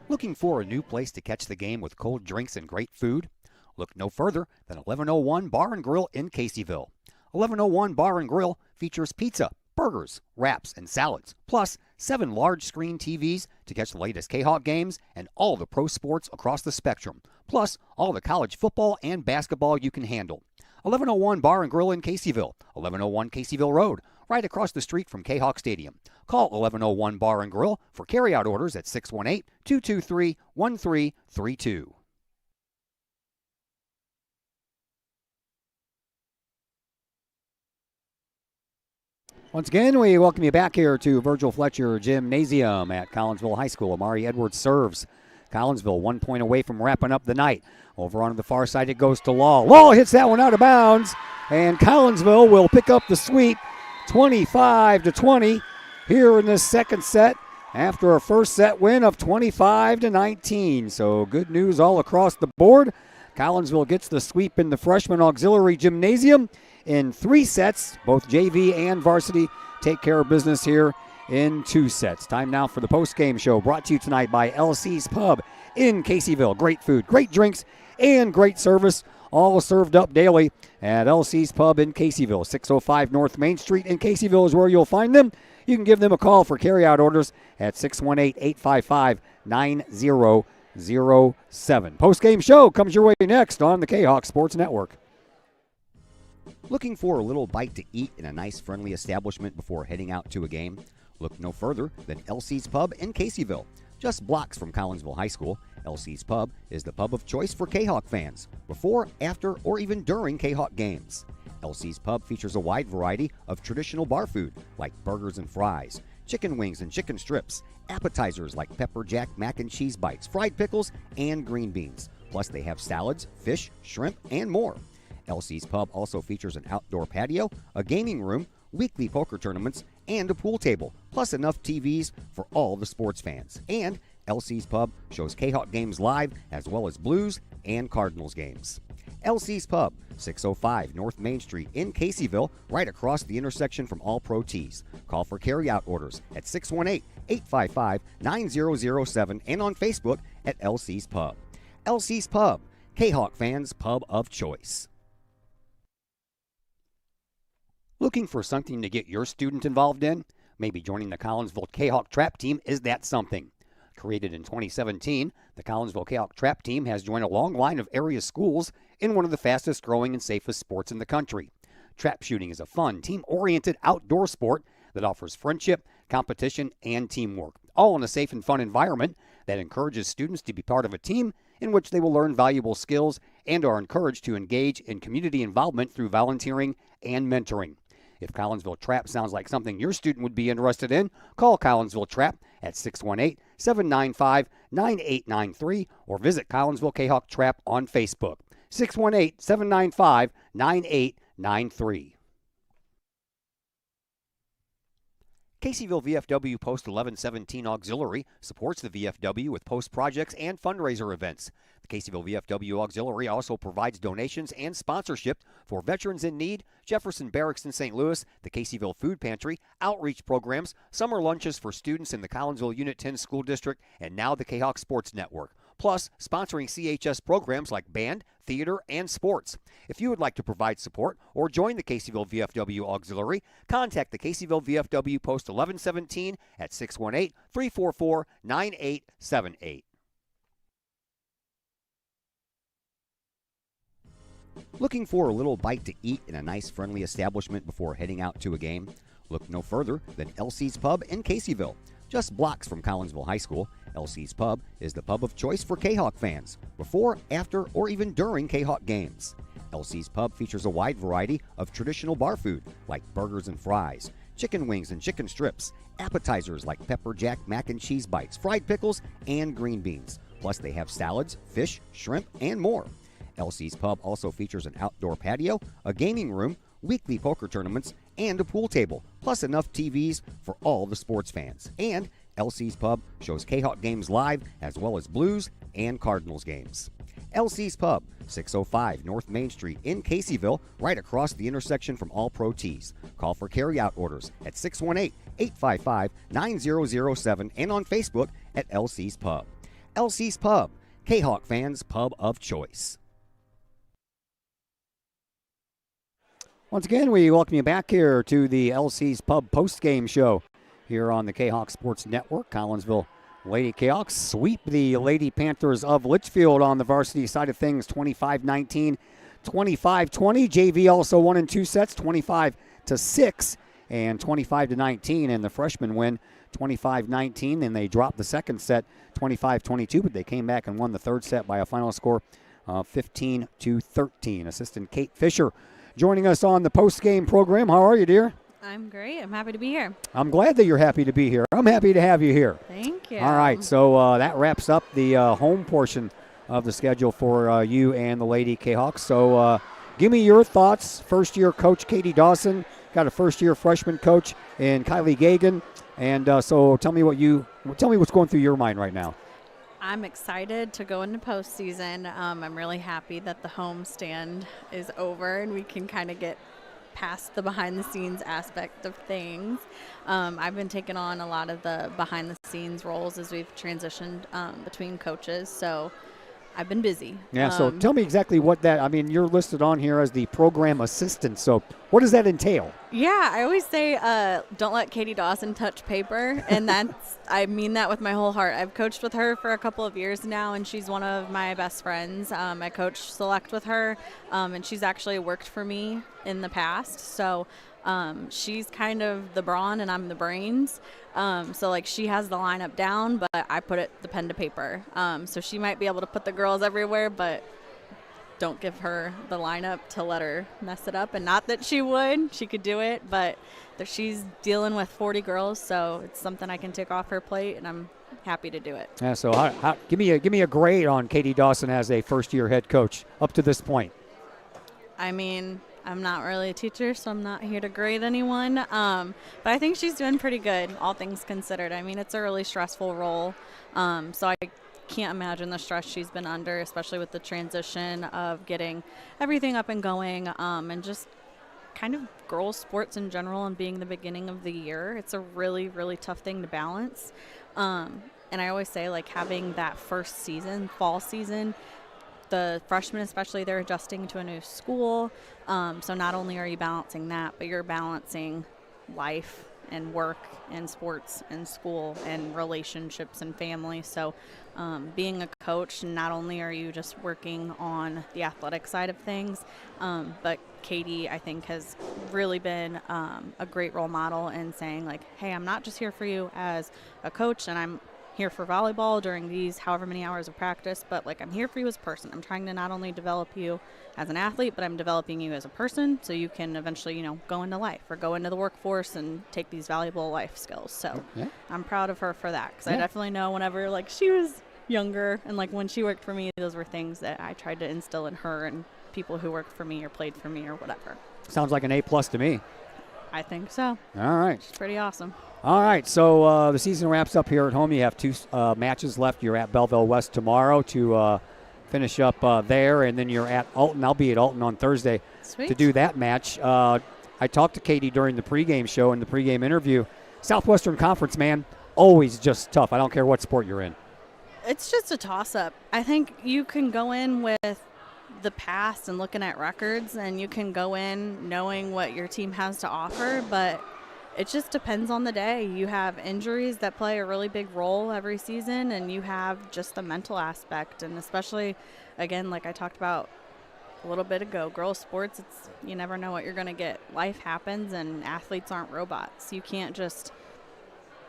Looking for a new place to catch the game with cold drinks and great food? Look no further than 1101 Bar and Grill in Caseyville. 1101 Bar and Grill features pizza, burgers, wraps, and salads, plus 7 large screen TVs to catch the latest Kahok games and all the pro sports across the spectrum, plus all the college football and basketball you can handle. 1101 Bar and Grill in Caseyville, 1101 Caseyville Road, right across the street from Kahok Stadium. Call 1101 Bar and Grill for carryout orders at 618-223-1332. Once again, we welcome you back here to Virgil Fletcher Gymnasium at Collinsville High School. Amari Edwards serves. Collinsville 1 point away from wrapping up the night. Over on the far side, it goes to Law. Law hits that one out of bounds, and Collinsville will pick up the sweep 25-20 here in this second set after a first set win of 25-19. So good news all across the board. Collinsville gets the sweep in the freshman auxiliary gymnasium in 3 sets. Both JV and varsity take care of business here in 2 sets. Time now for the post-game show, brought to you tonight by LC's Pub in Caseyville. Great food, great drinks, and great service, all served up daily at LC's Pub in Caseyville. 605 North Main Street in Caseyville is where you'll find them. You can give them a call for carryout orders at 618-855-9007. Post-game show comes your way next on the Kahok Sports Network. Looking for a little bite to eat in a nice, friendly establishment before heading out to a game? Look no further than LC's Pub in Caseyville. Just blocks from Collinsville High School, LC's Pub is the pub of choice for Kahok fans, before, after, or even during Kahok games. LC's Pub features a wide variety of traditional bar food like burgers and fries, chicken wings and chicken strips, appetizers like pepper jack mac and cheese bites, fried pickles, and green beans. Plus they have salads, fish, shrimp, and more. LC's Pub also features an outdoor patio, a gaming room, weekly poker tournaments, and a pool table, plus enough TVs for all the sports fans. And LC's Pub shows Kahok games live, as well as Blues and Cardinals games. LC's Pub, 605 North Main Street in Caseyville, right across the intersection from All Pro Tees. Call for carryout orders at 618-855-9007 and on Facebook at LC's Pub. LC's Pub, Kahok fans' pub of choice. Looking for something to get your student involved in? Maybe joining the Collinsville Kahok Trap Team is that something. Created in 2017, the Collinsville Kahok Trap Team has joined a long line of area schools in one of the fastest growing and safest sports in the country. Trap shooting is a fun, team-oriented outdoor sport that offers friendship, competition, and teamwork, all in a safe and fun environment. that encourages students to be part of a team in which they will learn valuable skills and are encouraged to engage in community involvement through volunteering and mentoring. If Collinsville Trap sounds like something your student would be interested in, call Collinsville Trap at 618-795-9893 or visit Collinsville Kahok Trap on Facebook. 618-795-9893. Caseyville VFW Post 1117 Auxiliary supports the VFW with post projects and fundraiser events. The Caseyville VFW Auxiliary also provides donations and sponsorship for Veterans in Need, Jefferson Barracks in St. Louis, the Caseyville Food Pantry, outreach programs, summer lunches for students in the Collinsville Unit 10 School District, and now the Kahok Sports Network. Plus, sponsoring CHS programs like band, theater, and sports. If you would like to provide support or join the Caseyville VFW Auxiliary, contact the Caseyville VFW Post 1117 at 618-344-9878. Looking for a little bite to eat in a nice, friendly establishment before heading out to a game? Look no further than LC's Pub in Caseyville. Just blocks from Collinsville High School, LC's Pub is the pub of choice for Kahok fans, before, after, or even during Kahok games. LC's Pub features a wide variety of traditional bar food like burgers and fries, chicken wings and chicken strips, appetizers like pepper jack mac and cheese bites, fried pickles, and green beans. Plus they have salads, fish, shrimp, and more. LC's Pub also features an outdoor patio, a gaming room, weekly poker tournaments, and a pool table, plus enough TVs for all the sports fans. And LC's Pub shows Kahok games live, as well as Blues and Cardinals games. LC's Pub, 605 North Main Street in Caseyville, right across the intersection from All Pro Tees. Call for carry-out orders at 618-855-9007 and on Facebook at LC's Pub. LC's Pub, Kahok fans' pub of choice. Once again, we welcome you back here to the LC's Pub post-game show here on the Kahok Sports Network. Collinsville Lady Kahawks sweep the Lady Panthers of Litchfield on the varsity side of things, 25-19, 25-20. JV also won in two sets, 25-6 and 25-19, and the freshmen win 25-19, and they dropped the second set 25-22, but they came back and won the third set by a final score of 15-13. Assistant Kate Fisher joining us on the post-game program. How are you, dear? I'm great. I'm happy to be here. I'm glad that you're happy to be here. I'm happy to have you here. Thank you. All right, so that wraps up the home portion of the schedule for you and the Lady Kahawks. So give me your thoughts. First-year coach Katie Dawson, got a first-year freshman coach in Kylie Gagan, and so tell me what's going through your mind right now. I'm excited to go into postseason. I'm really happy that the homestand is over and we can kind of get past the behind-the-scenes aspect of things. I've been taking on a lot of the behind-the-scenes roles as we've transitioned between coaches, so I've been busy. Yeah, so tell me exactly what that, I mean, you're listed on here as the program assistant, so what does that entail? Yeah, I always say don't let Katie Dawson touch paper, and I mean that with my whole heart. I've coached with her for a couple of years now, and she's one of my best friends. I coached select with her, and she's actually worked for me in the past, so she's kind of the brawn and I'm the brains. So like she has the lineup down, but I put the pen to paper. So she might be able to put the girls everywhere, but don't give her the lineup to let her mess it up. And not that she would, she could do it, but she's dealing with 40 girls, so it's something I can take off her plate, and I'm happy to do it. Yeah, so give me a grade on Katie Dawson as a first-year head coach up to this point. I mean, I'm not really a teacher, so I'm not here to grade anyone. But I think she's doing pretty good, all things considered. I mean, it's a really stressful role. So I can't imagine the stress she's been under, especially with the transition of getting everything up and going, and just kind of girls sports in general and being the beginning of the year. It's a really, really tough thing to balance. And I always say, like, having that first season, fall season, the freshmen especially, they're adjusting to a new school. So not only are you balancing that, but you're balancing life and work and sports and school and relationships and family. So being a coach, not only are you just working on the athletic side of things, but Katie, I think, has really been a great role model in saying, like, hey, I'm not just here for you as a coach, and I'm here for volleyball during these however many hours of practice, but like I'm here for you as a person. I'm trying to not only develop you as an athlete, but I'm developing you as a person so you can eventually, you know, go into life or go into the workforce and take these valuable life skills. So I'm proud of her for that, because I definitely know whenever like she was younger and like when she worked for me, those were things that I tried to instill in her and people who worked for me or played for me or whatever. Sounds like an A+ to me. I think so. All right. She's pretty awesome. All right, so the season wraps up here at home. You have 2 matches left. You're at Belleville West tomorrow to finish up there, and then you're at Alton. I'll be at Alton on Thursday to do that match. I talked to Katie during the pregame show and the pregame interview. Southwestern Conference, man, always just tough. I don't care what sport you're in. It's just a toss-up. I think you can go in with the past and looking at records, and you can go in knowing what your team has to offer, but it just depends on the day. You have injuries that play a really big role every season, and you have just the mental aspect. And especially, again, like I talked about a little bit ago, girls sports, it's you never know what you're going to get. Life happens, and athletes aren't robots. You can't just,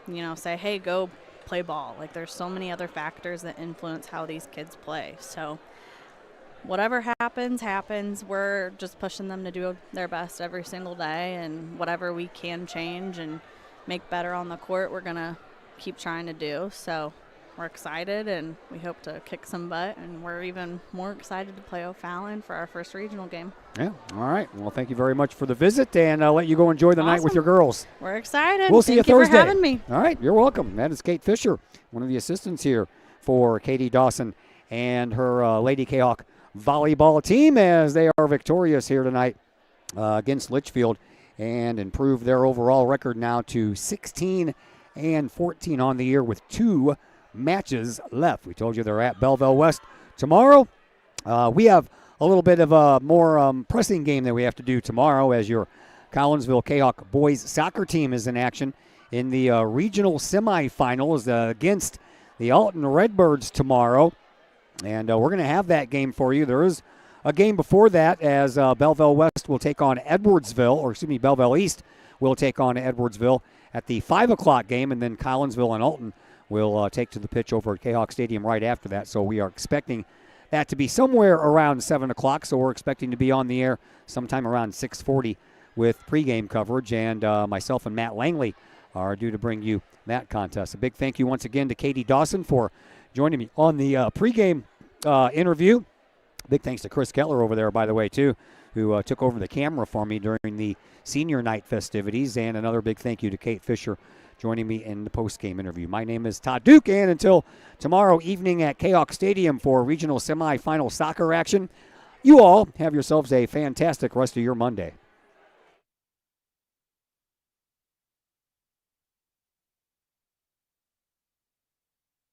you know, say, hey, go play ball. Like, there's so many other factors that influence how these kids play. So whatever happens. We're just pushing them to do their best every single day, and whatever we can change and make better on the court, we're going to keep trying to do. So we're excited, and we hope to kick some butt, and we're even more excited to play O'Fallon for our first regional game. Yeah, all right. Well, thank you very much for the visit, and I'll let you go enjoy the night with your girls. We're excited. We'll see you Thursday. Thank you for having me. All right, you're welcome. That is Kate Fisher, one of the assistants here for Katie Dawson and her Lady Kahok volleyball team, as they are victorious here tonight against Litchfield and improve their overall record now to 16-14 on the year with 2 matches left. We told you they're at Belleville West tomorrow. We have a little bit of a more pressing game that we have to do tomorrow, as your Collinsville Kahok boys soccer team is in action in the regional semifinals against the Alton Redbirds tomorrow. And we're going to have that game for you. There is a game before that, as Belleville West will take on Belleville East will take on Edwardsville at the 5 o'clock game, and then Collinsville and Alton will take to the pitch over at Kahok Stadium right after that. So we are expecting that to be somewhere around 7 o'clock, so we're expecting to be on the air sometime around 6:40 with pregame coverage, and myself and Matt Langley are due to bring you that contest. A big thank you once again to Katie Dawson for joining me on the pregame interview. Big thanks to Chris Kettler over there, by the way, too, who took over the camera for me during the senior night festivities. And another big thank you to Kate Fisher joining me in the postgame interview. My name is Todd Duke, and until tomorrow evening at Kahok Stadium for regional semifinal soccer action, you all have yourselves a fantastic rest of your Monday.